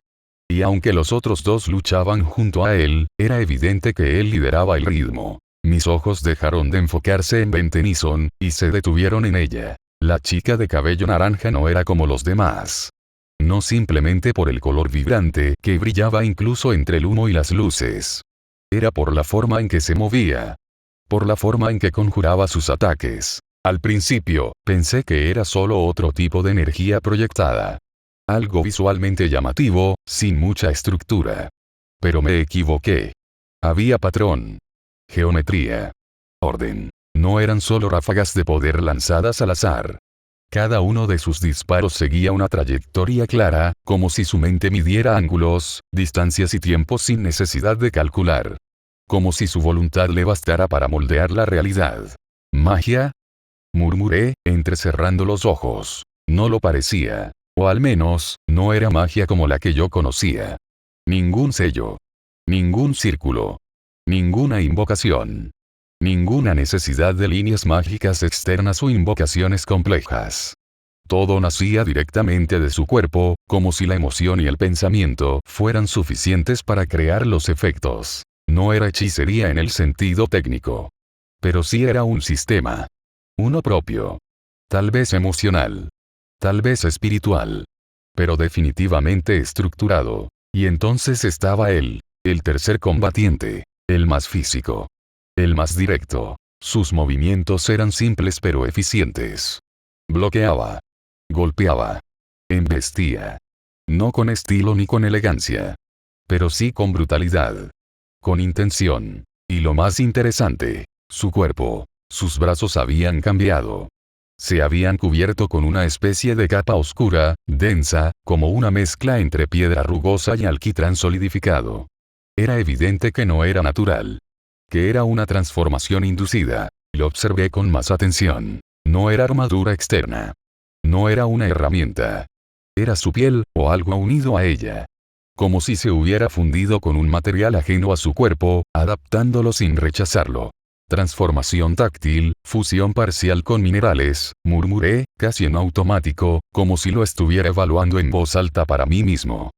Y aunque los otros 2 luchaban junto a él, era evidente que él lideraba el ritmo. Mis ojos dejaron de enfocarse en Ben Tennyson, y se detuvieron en ella. La chica de cabello naranja no era como los demás. No simplemente por el color vibrante que brillaba incluso entre el humo y las luces. Era por la forma en que se movía. Por la forma en que conjuraba sus ataques. Al principio, pensé que era solo otro tipo de energía proyectada. Algo visualmente llamativo, sin mucha estructura. Pero me equivoqué. Había patrón. Geometría. Orden. No eran solo ráfagas de poder lanzadas al azar. Cada uno de sus disparos seguía una trayectoria clara, como si su mente midiera ángulos, distancias y tiempos sin necesidad de calcular. Como si su voluntad le bastara para moldear la realidad. ¿Magia? Murmuré, entrecerrando los ojos. No lo parecía. O al menos, no era magia como la que yo conocía. Ningún sello. Ningún círculo. Ninguna invocación. Ninguna necesidad de líneas mágicas externas o invocaciones complejas. Todo nacía directamente de su cuerpo, como si la emoción y el pensamiento fueran suficientes para crear los efectos. No era hechicería en el sentido técnico. Pero sí era un sistema. Uno propio. Tal vez emocional. Tal vez espiritual. Pero definitivamente estructurado. Y entonces estaba él, el tercer combatiente, el más físico. El más directo. Sus movimientos eran simples pero eficientes. Bloqueaba. Golpeaba. Embestía. No con estilo ni con elegancia. Pero sí con brutalidad. Con intención. Y lo más interesante, su cuerpo. Sus brazos habían cambiado. Se habían cubierto con una especie de capa oscura, densa, como una mezcla entre piedra rugosa y alquitrán solidificado. Era evidente que no era natural. Que era una transformación inducida. Lo observé con más atención. No era armadura externa. No era una herramienta. Era su piel, o algo unido a ella. Como si se hubiera fundido con un material ajeno a su cuerpo, adaptándolo sin rechazarlo. Transformación táctil, fusión parcial con minerales, murmuré, casi en automático, como si lo estuviera evaluando en voz alta para mí mismo.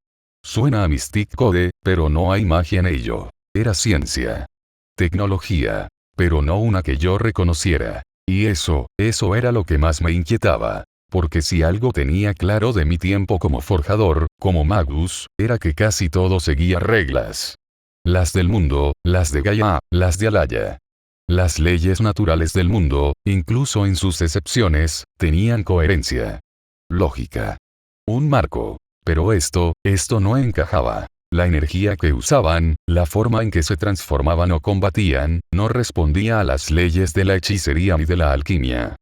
Suena a Mystic Code, pero no hay magia en ello. Era ciencia. Tecnología. Pero no una que yo reconociera. Y eso era lo que más me inquietaba. Porque si algo tenía claro de mi tiempo como forjador, como magus, era que casi todo seguía reglas. Las del mundo, las de Gaia, las de Alaya. Las leyes naturales del mundo, incluso en sus excepciones, tenían coherencia. Lógica. Un marco. Pero esto no encajaba. La energía que usaban, la forma en que se transformaban o combatían, no respondía a las leyes de la hechicería ni de la alquimia.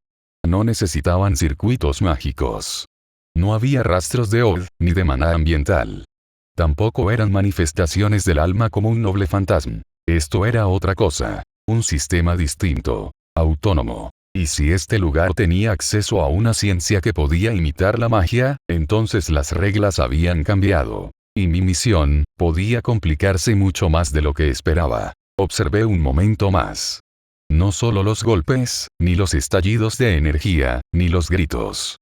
No necesitaban circuitos mágicos. No había rastros de Od, ni de maná ambiental. Tampoco eran manifestaciones del alma como un noble fantasma. Esto era otra cosa. Un sistema distinto. Autónomo. Y si este lugar tenía acceso a una ciencia que podía imitar la magia, entonces las reglas habían cambiado. Y mi misión, podía complicarse mucho más de lo que esperaba. Observé un momento más. No solo los golpes, ni los estallidos de energía, ni los gritos.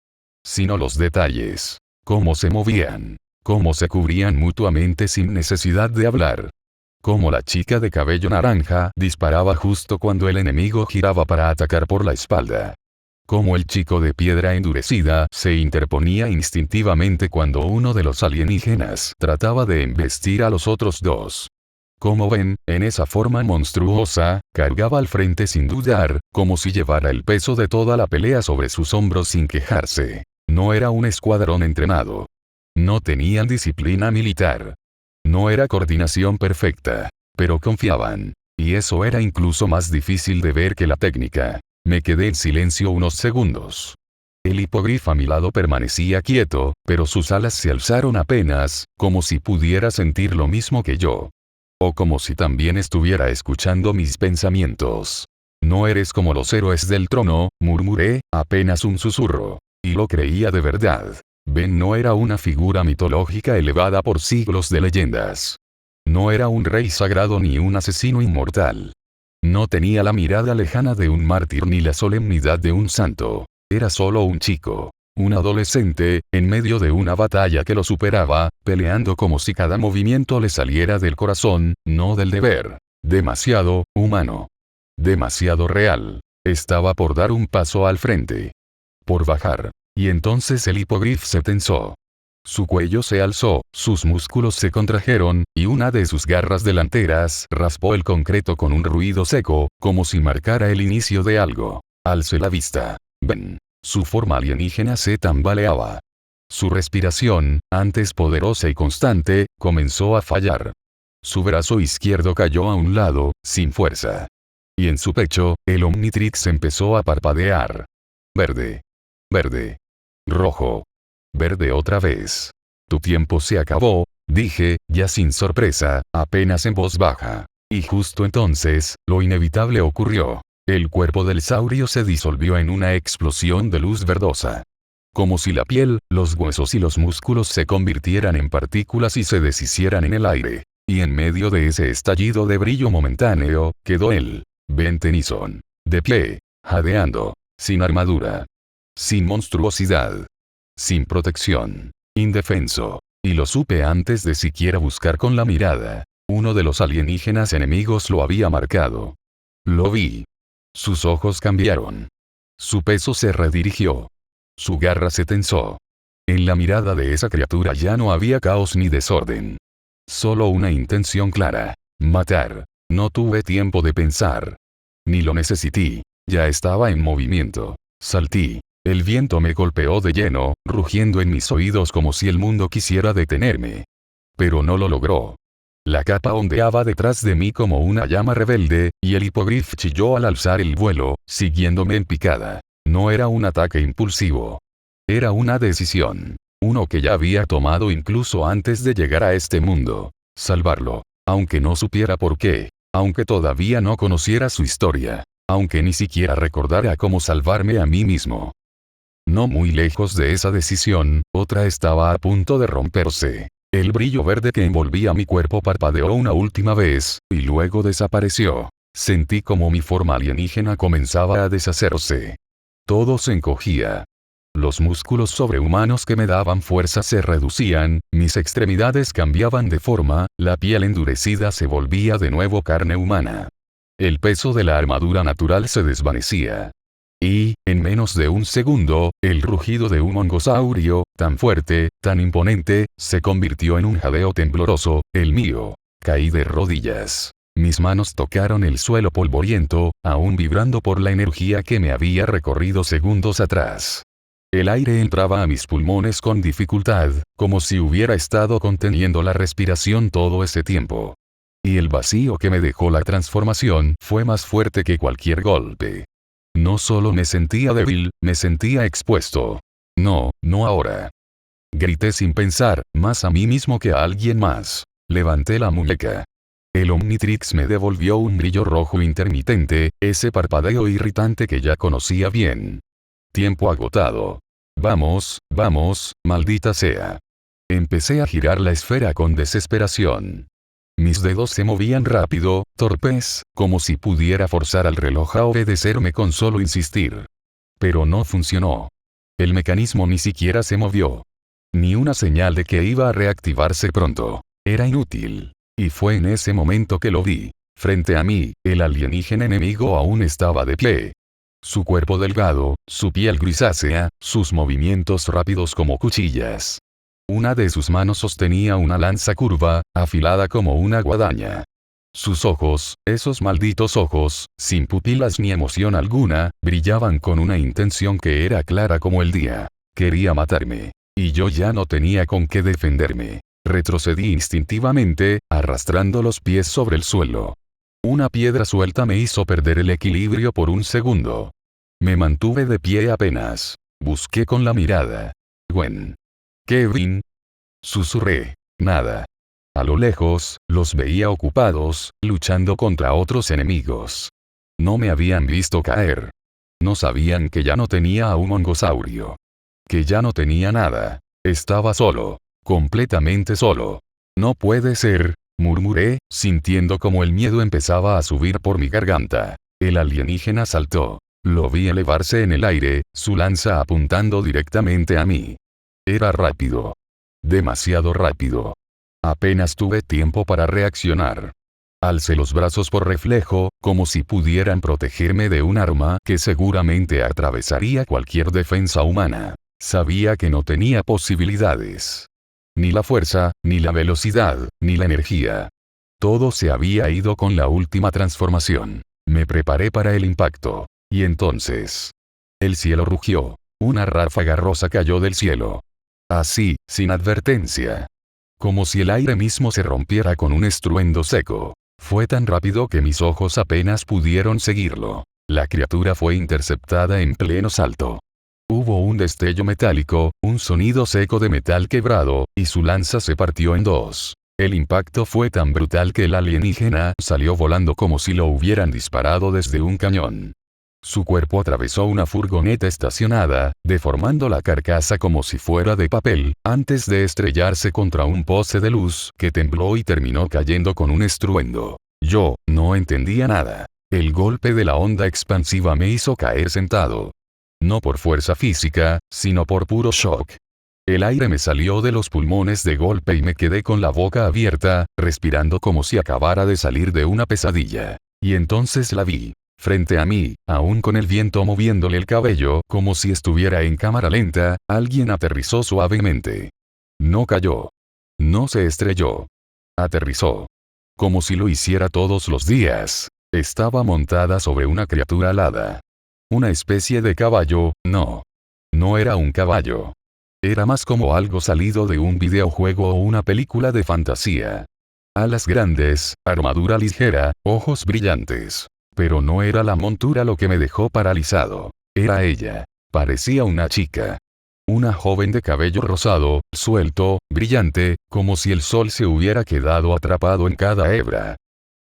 Sino los detalles. Cómo se movían. Cómo se cubrían mutuamente sin necesidad de hablar. Cómo la chica de cabello naranja disparaba justo cuando el enemigo giraba para atacar por la espalda. Cómo el chico de piedra endurecida se interponía instintivamente cuando uno de los alienígenas trataba de embestir a los otros dos. Como ven, en esa forma monstruosa, cargaba al frente sin dudar, como si llevara el peso de toda la pelea sobre sus hombros sin quejarse. No era un escuadrón entrenado. No tenían disciplina militar. No era coordinación perfecta. Pero confiaban. Y eso era incluso más difícil de ver que la técnica. Me quedé en silencio unos segundos. El hipogrifo a mi lado permanecía quieto, pero sus alas se alzaron apenas, como si pudiera sentir lo mismo que yo. O como si también estuviera escuchando mis pensamientos. No eres como los héroes del trono, murmuré, apenas un susurro. Y lo creía de verdad. Ben no era una figura mitológica elevada por siglos de leyendas. No era un rey sagrado ni un asesino inmortal. No tenía la mirada lejana de un mártir ni la solemnidad de un santo. Era solo un chico. Un adolescente, en medio de una batalla que lo superaba, peleando como si cada movimiento le saliera del corazón, no del deber. Demasiado humano. Demasiado real. Estaba por dar un paso al frente. Por bajar. Y entonces el hipogrifo se tensó. Su cuello se alzó, sus músculos se contrajeron, y una de sus garras delanteras raspó el concreto con un ruido seco, como si marcara el inicio de algo. Alcé la vista. Ben. Su forma alienígena se tambaleaba. Su respiración, antes poderosa y constante, comenzó a fallar. Su brazo izquierdo cayó a un lado, sin fuerza. Y en su pecho, el Omnitrix empezó a parpadear. Verde. Verde. Rojo. Verde otra vez. Tu tiempo se acabó, dije, ya sin sorpresa, apenas en voz baja. Y justo entonces, lo inevitable ocurrió. El cuerpo del saurio se disolvió en una explosión de luz verdosa. Como si la piel, los huesos y los músculos se convirtieran en partículas y se deshicieran en el aire. Y en medio de ese estallido de brillo momentáneo, quedó él, Ben Tennyson. De pie, jadeando, sin armadura. Sin monstruosidad. Sin protección. Indefenso. Y lo supe antes de siquiera buscar con la mirada. Uno de los alienígenas enemigos lo había marcado. Lo vi. Sus ojos cambiaron. Su peso se redirigió. Su garra se tensó. En la mirada de esa criatura ya no había caos ni desorden. Solo una intención clara. Matar. No tuve tiempo de pensar. Ni lo necesité. Ya estaba en movimiento. Salté. El viento me golpeó de lleno, rugiendo en mis oídos como si el mundo quisiera detenerme. Pero no lo logró. La capa ondeaba detrás de mí como una llama rebelde, y el hipogrifo chilló al alzar el vuelo, siguiéndome en picada. No era un ataque impulsivo. Era una decisión. Uno que ya había tomado incluso antes de llegar a este mundo. Salvarlo. Aunque no supiera por qué. Aunque todavía no conociera su historia. Aunque ni siquiera recordara cómo salvarme a mí mismo. No muy lejos de esa decisión, otra estaba a punto de romperse. El brillo verde que envolvía mi cuerpo parpadeó una última vez, y luego desapareció. Sentí como mi forma alienígena comenzaba a deshacerse. Todo se encogía. Los músculos sobrehumanos que me daban fuerza se reducían, mis extremidades cambiaban de forma, la piel endurecida se volvía de nuevo carne humana. El peso de la armadura natural se desvanecía. Y, en menos de un segundo, el rugido de un mongosaurio, tan fuerte, tan imponente, se convirtió en un jadeo tembloroso, el mío. Caí de rodillas. Mis manos tocaron el suelo polvoriento, aún vibrando por la energía que me había recorrido segundos atrás. El aire entraba a mis pulmones con dificultad, como si hubiera estado conteniendo la respiración todo ese tiempo. Y el vacío que me dejó la transformación fue más fuerte que cualquier golpe. No solo me sentía débil, me sentía expuesto. No, no ahora. Grité sin pensar, más a mí mismo que a alguien más. Levanté la muñeca. El Omnitrix me devolvió un brillo rojo intermitente, ese parpadeo irritante que ya conocía bien. Tiempo agotado. Vamos, vamos, maldita sea. Empecé a girar la esfera con desesperación. Mis dedos se movían rápido, torpes, como si pudiera forzar al reloj a obedecerme con solo insistir. Pero no funcionó. El mecanismo ni siquiera se movió. Ni una señal de que iba a reactivarse pronto. Era inútil. Y fue en ese momento que lo vi. Frente a mí, el alienígena enemigo aún estaba de pie. Su cuerpo delgado, su piel grisácea, sus movimientos rápidos como cuchillas. Una de sus manos sostenía una lanza curva, afilada como una guadaña. Sus ojos, esos malditos ojos, sin pupilas ni emoción alguna, brillaban con una intención que era clara como el día. Quería matarme. Y yo ya no tenía con qué defenderme. Retrocedí instintivamente, arrastrando los pies sobre el suelo. Una piedra suelta me hizo perder el equilibrio por un segundo. Me mantuve de pie apenas. Busqué con la mirada. Gwen. Kevin. Susurré. Nada. A lo lejos, los veía ocupados, luchando contra otros enemigos. No me habían visto caer. No sabían que ya no tenía a un mongosaurio. Que ya no tenía nada. Estaba solo. Completamente solo. No puede ser, murmuré, sintiendo como el miedo empezaba a subir por mi garganta. El alienígena saltó. Lo vi elevarse en el aire, su lanza apuntando directamente a mí. Era rápido. Demasiado rápido. Apenas tuve tiempo para reaccionar. Alcé los brazos por reflejo, como si pudieran protegerme de un arma que seguramente atravesaría cualquier defensa humana. Sabía que no tenía posibilidades. Ni la fuerza, ni la velocidad, ni la energía. Todo se había ido con la última transformación. Me preparé para el impacto. Y entonces... el cielo rugió. Una ráfaga rosa cayó del cielo. Así, sin advertencia. Como si el aire mismo se rompiera con un estruendo seco. Fue tan rápido que mis ojos apenas pudieron seguirlo. La criatura fue interceptada en pleno salto. Hubo un destello metálico, un sonido seco de metal quebrado, y su lanza se partió en dos. El impacto fue tan brutal que el alienígena salió volando como si lo hubieran disparado desde un cañón. Su cuerpo atravesó una furgoneta estacionada, deformando la carcasa como si fuera de papel, antes de estrellarse contra un poste de luz que tembló y terminó cayendo con un estruendo. Yo no entendía nada. El golpe de la onda expansiva me hizo caer sentado. No por fuerza física, sino por puro shock. El aire me salió de los pulmones de golpe y me quedé con la boca abierta, respirando como si acabara de salir de una pesadilla. Y entonces la vi. Frente a mí, aún con el viento moviéndole el cabello, como si estuviera en cámara lenta, alguien aterrizó suavemente. No cayó. No se estrelló. Aterrizó. Como si lo hiciera todos los días. Estaba montada sobre una criatura alada. Una especie de caballo, no. No era un caballo. Era más como algo salido de un videojuego o una película de fantasía. Alas grandes, armadura ligera, ojos brillantes. Pero no era la montura lo que me dejó paralizado. Era ella. Parecía una chica. Una joven de cabello rosado, suelto, brillante, como si el sol se hubiera quedado atrapado en cada hebra.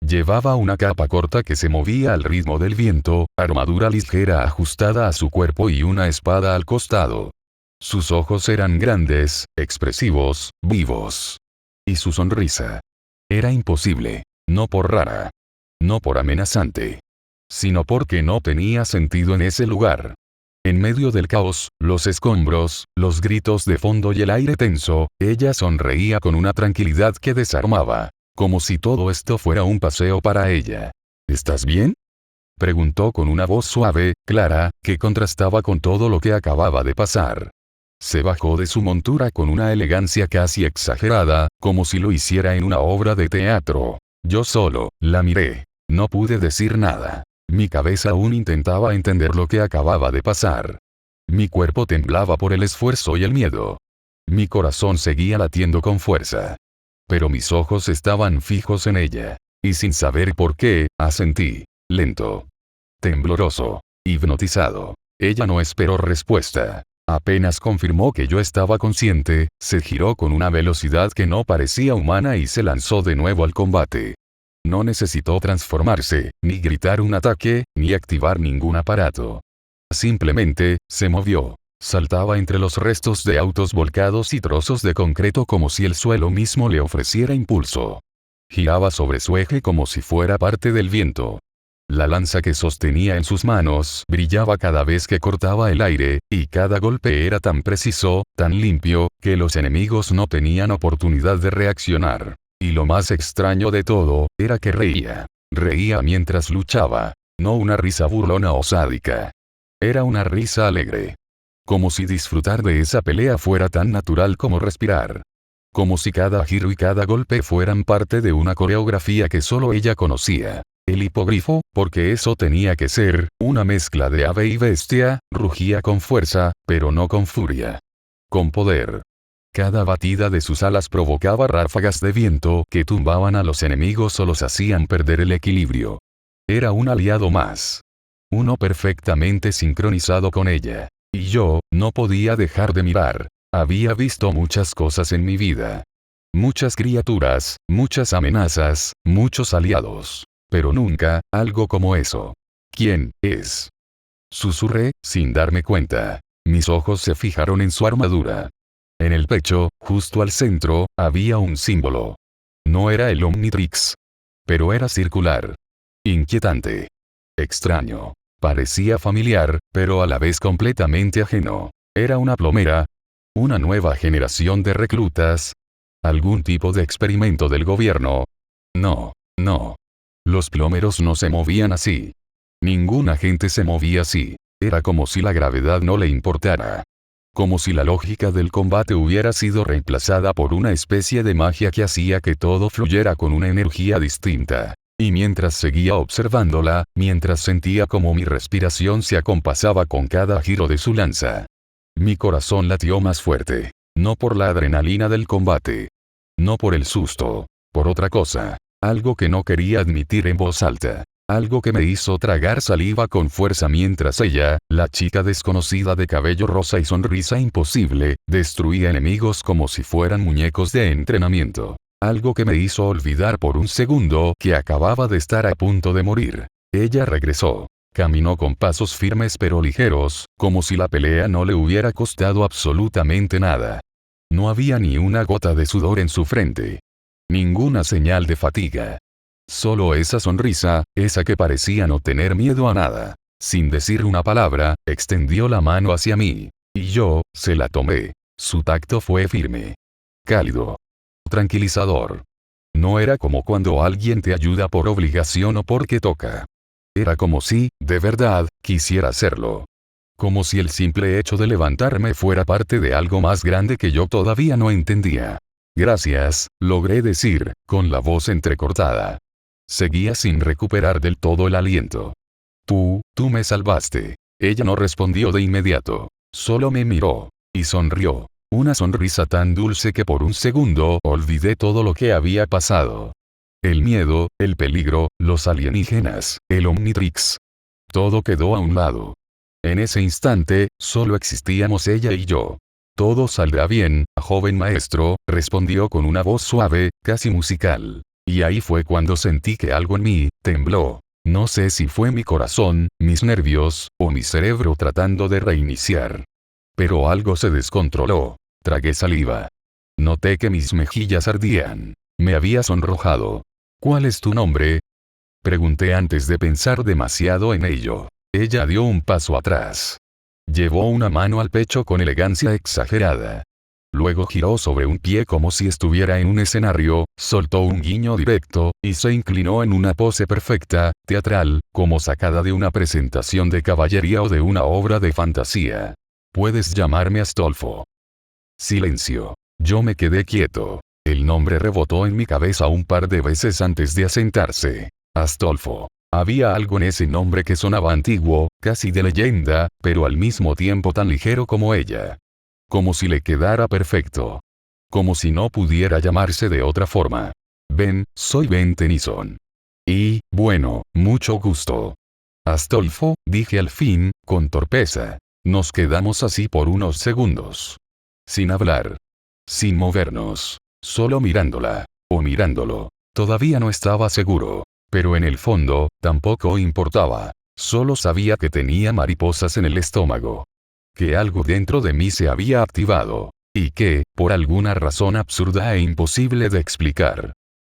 Llevaba una capa corta que se movía al ritmo del viento, armadura ligera ajustada a su cuerpo y una espada al costado. Sus ojos eran grandes, expresivos, vivos. Y su sonrisa. Era imposible. No por rara. No por amenazante. Sino porque no tenía sentido en ese lugar. En medio del caos, los escombros, los gritos de fondo y el aire tenso, ella sonreía con una tranquilidad que desarmaba. Como si todo esto fuera un paseo para ella. ¿Estás bien?, preguntó con una voz suave, clara, que contrastaba con todo lo que acababa de pasar. Se bajó de su montura con una elegancia casi exagerada, como si lo hiciera en una obra de teatro. Yo solo la miré. No pude decir nada. Mi cabeza aún intentaba entender lo que acababa de pasar. Mi cuerpo temblaba por el esfuerzo y el miedo. Mi corazón seguía latiendo con fuerza. Pero mis ojos estaban fijos en ella. Y sin saber por qué, asentí. Lento. Tembloroso. Hipnotizado. Ella no esperó respuesta. Apenas confirmó que yo estaba consciente, se giró con una velocidad que no parecía humana y se lanzó de nuevo al combate. No necesitó transformarse, ni gritar un ataque, ni activar ningún aparato. Simplemente, se movió. Saltaba entre los restos de autos volcados y trozos de concreto como si el suelo mismo le ofreciera impulso. Giraba sobre su eje como si fuera parte del viento. La lanza que sostenía en sus manos brillaba cada vez que cortaba el aire, y cada golpe era tan preciso, tan limpio, que los enemigos no tenían oportunidad de reaccionar. Y lo más extraño de todo, era que reía. Reía mientras luchaba. No una risa burlona o sádica. Era una risa alegre. Como si disfrutar de esa pelea fuera tan natural como respirar. Como si cada giro y cada golpe fueran parte de una coreografía que solo ella conocía. El hipogrifo, porque eso tenía que ser, una mezcla de ave y bestia, rugía con fuerza, pero no con furia. Con poder. Cada batida de sus alas provocaba ráfagas de viento que tumbaban a los enemigos o los hacían perder el equilibrio. Era un aliado más. Uno perfectamente sincronizado con ella. Y yo, no podía dejar de mirar. Había visto muchas cosas en mi vida. Muchas criaturas, muchas amenazas, muchos aliados. Pero nunca, algo como eso. ¿Quién es? Susurré, sin darme cuenta. Mis ojos se fijaron en su armadura. En el pecho, justo al centro, había un símbolo. No era el Omnitrix. Pero era circular. Inquietante. Extraño. Parecía familiar, pero a la vez completamente ajeno. Era una plomera. Una nueva generación de reclutas. ¿Algún tipo de experimento del gobierno? No, no. Los plomeros no se movían así. Ningún agente se movía así. Era como si la gravedad no le importara. Como si la lógica del combate hubiera sido reemplazada por una especie de magia que hacía que todo fluyera con una energía distinta. Y mientras seguía observándola, mientras sentía como mi respiración se acompasaba con cada giro de su lanza. Mi corazón latió más fuerte. No por la adrenalina del combate. No por el susto. Por otra cosa. Algo que no quería admitir en voz alta. Algo que me hizo tragar saliva con fuerza mientras ella, la chica desconocida de cabello rosa y sonrisa imposible, destruía enemigos como si fueran muñecos de entrenamiento. Algo que me hizo olvidar por un segundo que acababa de estar a punto de morir. Ella regresó. Caminó con pasos firmes pero ligeros, como si la pelea no le hubiera costado absolutamente nada. No había ni una gota de sudor en su frente. Ninguna señal de fatiga. Solo esa sonrisa, esa que parecía no tener miedo a nada. Sin decir una palabra, extendió la mano hacia mí. Y yo, se la tomé. Su tacto fue firme. Cálido. Tranquilizador. No era como cuando alguien te ayuda por obligación o porque toca. Era como si, de verdad, quisiera hacerlo. Como si el simple hecho de levantarme fuera parte de algo más grande que yo todavía no entendía. Gracias, logré decir, con la voz entrecortada. Seguía sin recuperar del todo el aliento. Tú me salvaste. Ella no respondió de inmediato. Solo me miró. Y sonrió. Una sonrisa tan dulce que por un segundo olvidé todo lo que había pasado. el miedo, el peligro, los alienígenas, el Omnitrix. Todo quedó a un lado. En ese instante, solo existíamos ella y yo. Todo saldrá bien, joven maestro, respondió con una voz suave, casi musical. Y ahí fue cuando sentí que algo en mí tembló. No sé si fue mi corazón, mis nervios, o mi cerebro tratando de reiniciar. Pero algo se descontroló. Tragué saliva. Noté que mis mejillas ardían. Me había sonrojado. ¿Cuál es tu nombre? Pregunté antes de pensar demasiado en ello. Ella dio un paso atrás. Llevó una mano al pecho con elegancia exagerada. Luego giró sobre un pie como si estuviera en un escenario, soltó un guiño directo, y se inclinó en una pose perfecta, teatral, como sacada de una presentación de caballería o de una obra de fantasía. Puedes llamarme Astolfo. Silencio. Yo me quedé quieto. El nombre rebotó en mi cabeza un par de veces antes de asentarse. Astolfo. Había algo en ese nombre que sonaba antiguo, casi de leyenda, pero al mismo tiempo tan ligero como ella. Como si le quedara perfecto. Como si no pudiera llamarse de otra forma. Ben, soy Ben Tennyson. Y, bueno, mucho gusto. Astolfo, dije al fin, con torpeza. Nos quedamos así por unos segundos. Sin hablar. Sin movernos. Solo mirándola. O mirándolo. Todavía no estaba seguro. Pero en el fondo, tampoco importaba. Solo sabía que tenía mariposas en el estómago. Que algo dentro de mí se había activado. Y que, por alguna razón absurda e imposible de explicar.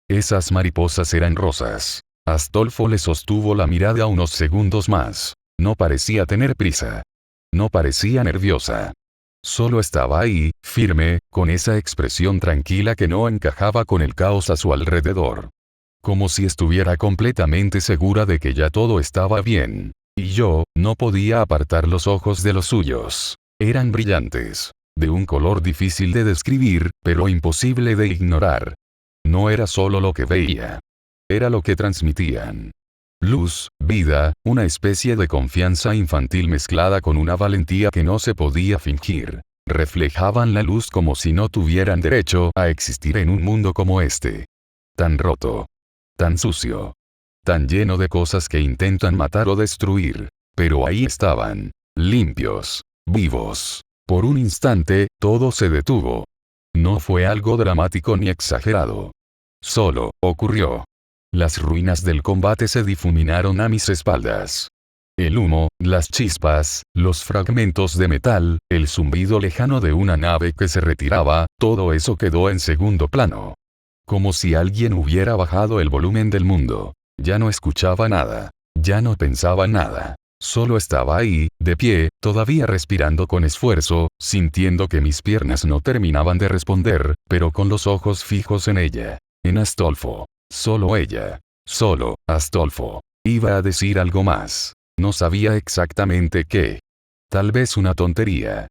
Esas mariposas eran rosas. Astolfo le sostuvo la mirada unos segundos más. No parecía tener prisa. No parecía nerviosa. Solo estaba ahí, firme, con esa expresión tranquila que no encajaba con el caos a su alrededor. Como si estuviera completamente segura de que ya todo estaba bien. Y yo, no podía apartar los ojos de los suyos. Eran brillantes. De un color difícil de describir, pero imposible de ignorar. No era solo lo que veía. Era lo que transmitían. Luz, vida, una especie de confianza infantil mezclada con una valentía que no se podía fingir. Reflejaban la luz como si no tuvieran derecho a existir en un mundo como este. Tan roto. Tan sucio. Tan lleno de cosas que intentan matar o destruir. Pero ahí estaban. Limpios. Vivos. Por un instante, todo se detuvo. No fue algo dramático ni exagerado. Solo, ocurrió. Las ruinas del combate se difuminaron a mis espaldas. El humo, las chispas, los fragmentos de metal, el zumbido lejano de una nave que se retiraba, todo eso quedó en segundo plano. Como si alguien hubiera bajado el volumen del mundo. Ya no escuchaba nada. Ya no pensaba nada. Solo estaba ahí, de pie, todavía respirando con esfuerzo, sintiendo que mis piernas no terminaban de responder, pero con los ojos fijos en ella. En Astolfo. Solo ella. Solo, Astolfo. Iba a decir algo más. No sabía exactamente qué. Tal vez una tontería.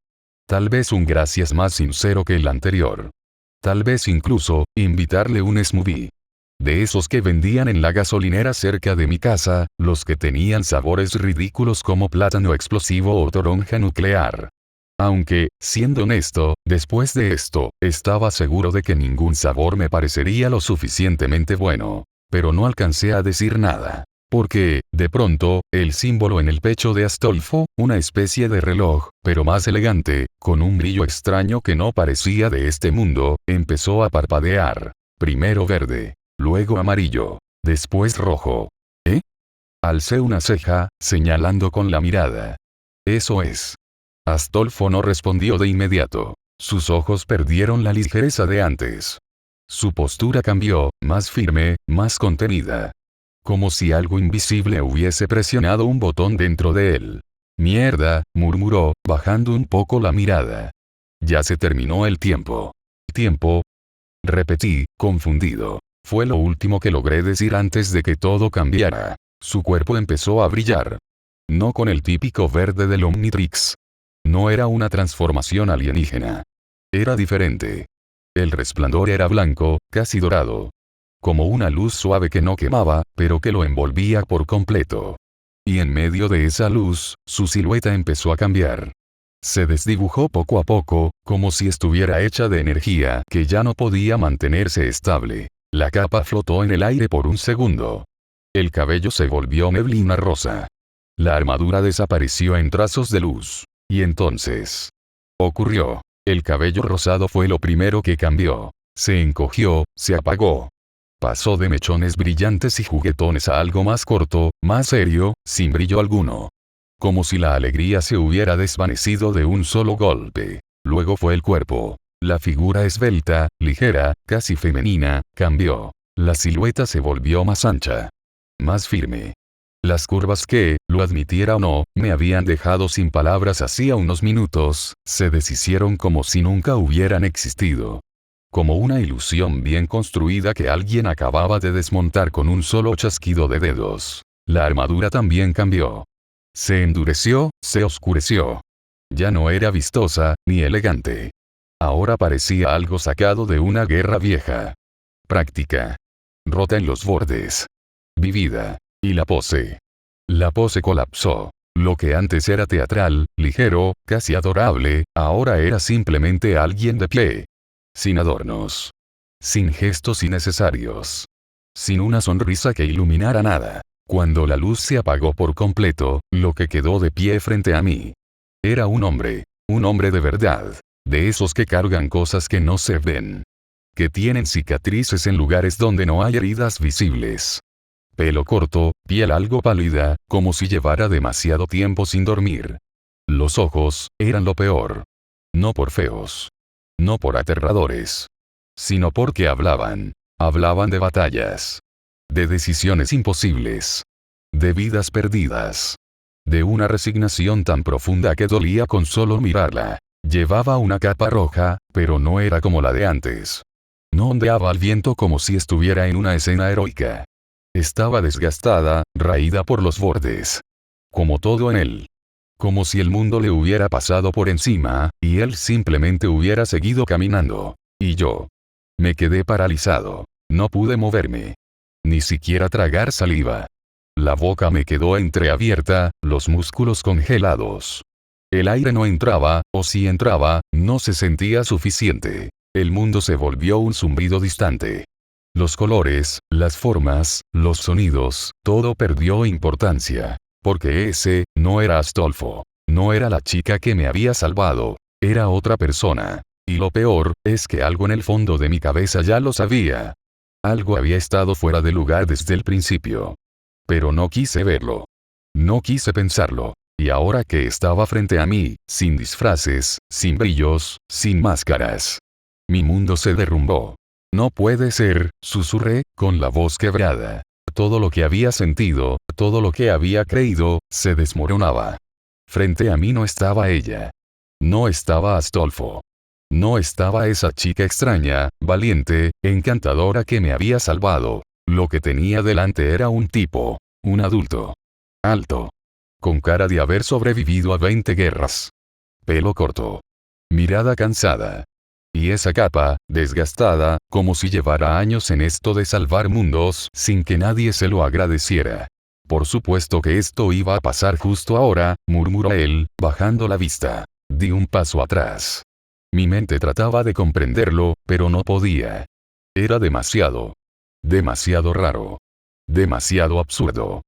Tal vez un gracias más sincero que el anterior. Tal vez incluso, invitarle un smoothie. De esos que vendían en la gasolinera cerca de mi casa, los que tenían sabores ridículos como plátano explosivo o toronja nuclear. Aunque, siendo honesto, después de esto, estaba seguro de que ningún sabor me parecería lo suficientemente bueno. Pero no alcancé a decir nada. Porque, de pronto, el símbolo en el pecho de Astolfo, una especie de reloj, pero más elegante, con un brillo extraño que no parecía de este mundo, empezó a parpadear. Primero verde. Luego amarillo. Después rojo. ¿Eh? Alcé una ceja, señalando con la mirada. Eso es. Astolfo no respondió de inmediato. Sus ojos perdieron la ligereza de antes. Su postura cambió, más firme, más contenida. Como si algo invisible hubiese presionado un botón dentro de él. Mierda, murmuró, bajando un poco la mirada. Ya se terminó el tiempo. ¿Tiempo? Repetí, confundido. Fue lo último que logré decir antes de que todo cambiara. Su cuerpo empezó a brillar. No con el típico verde del Omnitrix. No era una transformación alienígena. Era diferente. El resplandor era blanco, casi dorado. Como una luz suave que no quemaba, pero que lo envolvía por completo. Y en medio de esa luz, su silueta empezó a cambiar. Se desdibujó poco a poco, como si estuviera hecha de energía que ya no podía mantenerse estable. La capa flotó en el aire por un segundo. El cabello se volvió neblina rosa. La armadura desapareció en trazos de luz. Y entonces ocurrió. El cabello rosado fue lo primero que cambió. Se encogió, se apagó. Pasó de mechones brillantes y juguetones a algo más corto, más serio, sin brillo alguno. Como si la alegría se hubiera desvanecido de un solo golpe. Luego fue el cuerpo. La figura esbelta, ligera, casi femenina, cambió. La silueta se volvió más ancha. Más firme. Las curvas que, lo admitiera o no, me habían dejado sin palabras hacía unos minutos, se deshicieron como si nunca hubieran existido. Como una ilusión bien construida que alguien acababa de desmontar con un solo chasquido de dedos. La armadura también cambió. Se endureció, se oscureció. Ya no era vistosa, ni elegante. Ahora parecía algo sacado de una guerra vieja. Práctica. Rota en los bordes. Vivida. Y la pose. La pose colapsó. Lo que antes era teatral, ligero, casi adorable, ahora era simplemente alguien de pie. Sin adornos. Sin gestos innecesarios. Sin una sonrisa que iluminara nada. Cuando la luz se apagó por completo, lo que quedó de pie frente a mí. Era un hombre de verdad. De esos que cargan cosas que no se ven. Que tienen cicatrices en lugares donde no hay heridas visibles. Pelo corto, piel algo pálida, como si llevara demasiado tiempo sin dormir. Los ojos, eran lo peor. No por feos. No por aterradores. Sino porque hablaban. Hablaban de batallas. De decisiones imposibles. De vidas perdidas. De una resignación tan profunda que dolía con solo mirarla. Llevaba una capa roja, pero no era como la de antes. No ondeaba al viento como si estuviera en una escena heroica. Estaba desgastada, raída por los bordes. Como todo en él. Como si el mundo le hubiera pasado por encima, y él simplemente hubiera seguido caminando. Y yo. Me quedé paralizado. No pude moverme. Ni siquiera tragar saliva. La boca me quedó entreabierta, los músculos congelados. El aire no entraba, o si entraba, no se sentía suficiente. El mundo se volvió un zumbido distante. Los colores, las formas, los sonidos, todo perdió importancia. Porque ese, no era Astolfo. No era la chica que me había salvado. Era otra persona. Y lo peor, es que algo en el fondo de mi cabeza ya lo sabía. Algo había estado fuera de lugar desde el principio. Pero no quise verlo. No quise pensarlo. Y ahora que estaba frente a mí, sin disfraces, sin brillos, sin máscaras. Mi mundo se derrumbó. No puede ser, susurré, con la voz quebrada. Todo lo que había sentido, todo lo que había creído, se desmoronaba. Frente a mí no estaba ella. No estaba Astolfo. No estaba esa chica extraña, valiente, encantadora que me había salvado. Lo que tenía delante era un tipo. Un adulto. Alto. Con cara de haber sobrevivido a 20 guerras. Pelo corto. Mirada cansada. Y esa capa, desgastada, como si llevara años en esto de salvar mundos sin que nadie se lo agradeciera. Por supuesto que esto iba a pasar justo ahora, murmuró él, bajando la vista. Di un paso atrás. Mi mente trataba de comprenderlo, pero no podía. Era demasiado. Demasiado raro. Demasiado absurdo.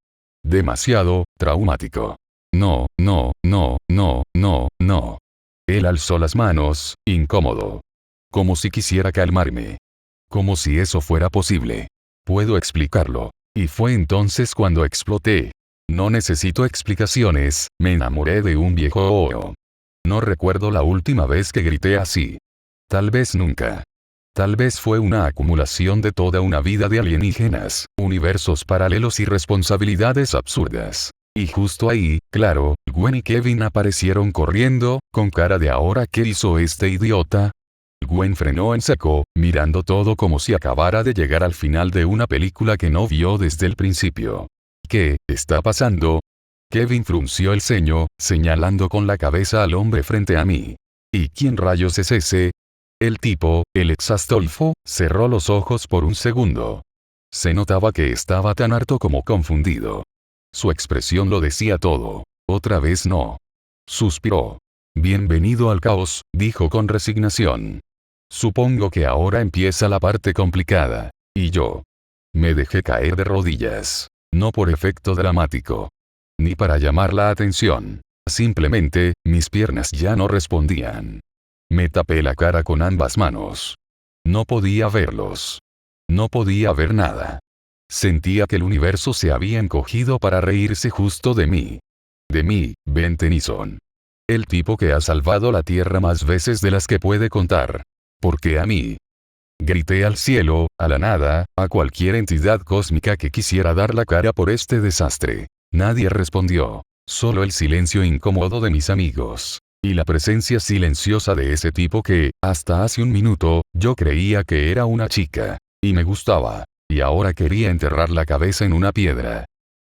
Demasiado, traumático. No, no, no, no, no, no. Él alzó las manos, incómodo. Como si quisiera calmarme. Como si eso fuera posible. Puedo explicarlo. Y fue entonces cuando exploté. No necesito explicaciones, me enamoré de un viejo ojo. No recuerdo la última vez que grité así. Tal vez nunca. Tal vez fue una acumulación de toda una vida de alienígenas, universos paralelos y responsabilidades absurdas. Y justo ahí, claro, Gwen y Kevin aparecieron corriendo, con cara de ¿ahora qué hizo este idiota? Gwen frenó en seco, mirando todo como si acabara de llegar al final de una película que no vio desde el principio. ¿Qué está pasando? Kevin frunció el ceño, señalando con la cabeza al hombre frente a mí. ¿Y quién rayos es ese? El tipo, el ex Astolfo, cerró los ojos por un segundo. Se notaba que estaba tan harto como confundido. Su expresión lo decía todo. Otra vez no. Suspiró. Bienvenido al caos, dijo con resignación. Supongo que ahora empieza la parte complicada. Y yo me dejé caer de rodillas. No por efecto dramático, ni para llamar la atención. Simplemente, mis piernas ya no respondían. Me tapé la cara con ambas manos. No podía verlos. No podía ver nada. Sentía que el universo se había encogido para reírse justo de mí. De mí, Ben Tennyson. El tipo que ha salvado la Tierra más veces de las que puede contar. Porque a mí. Grité al cielo, a la nada, a cualquier entidad cósmica que quisiera dar la cara por este desastre. Nadie respondió. Solo el silencio incómodo de mis amigos. Y la presencia silenciosa de ese tipo que, hasta hace un minuto, yo creía que era una chica. Y me gustaba. Y ahora quería enterrar la cabeza en una piedra.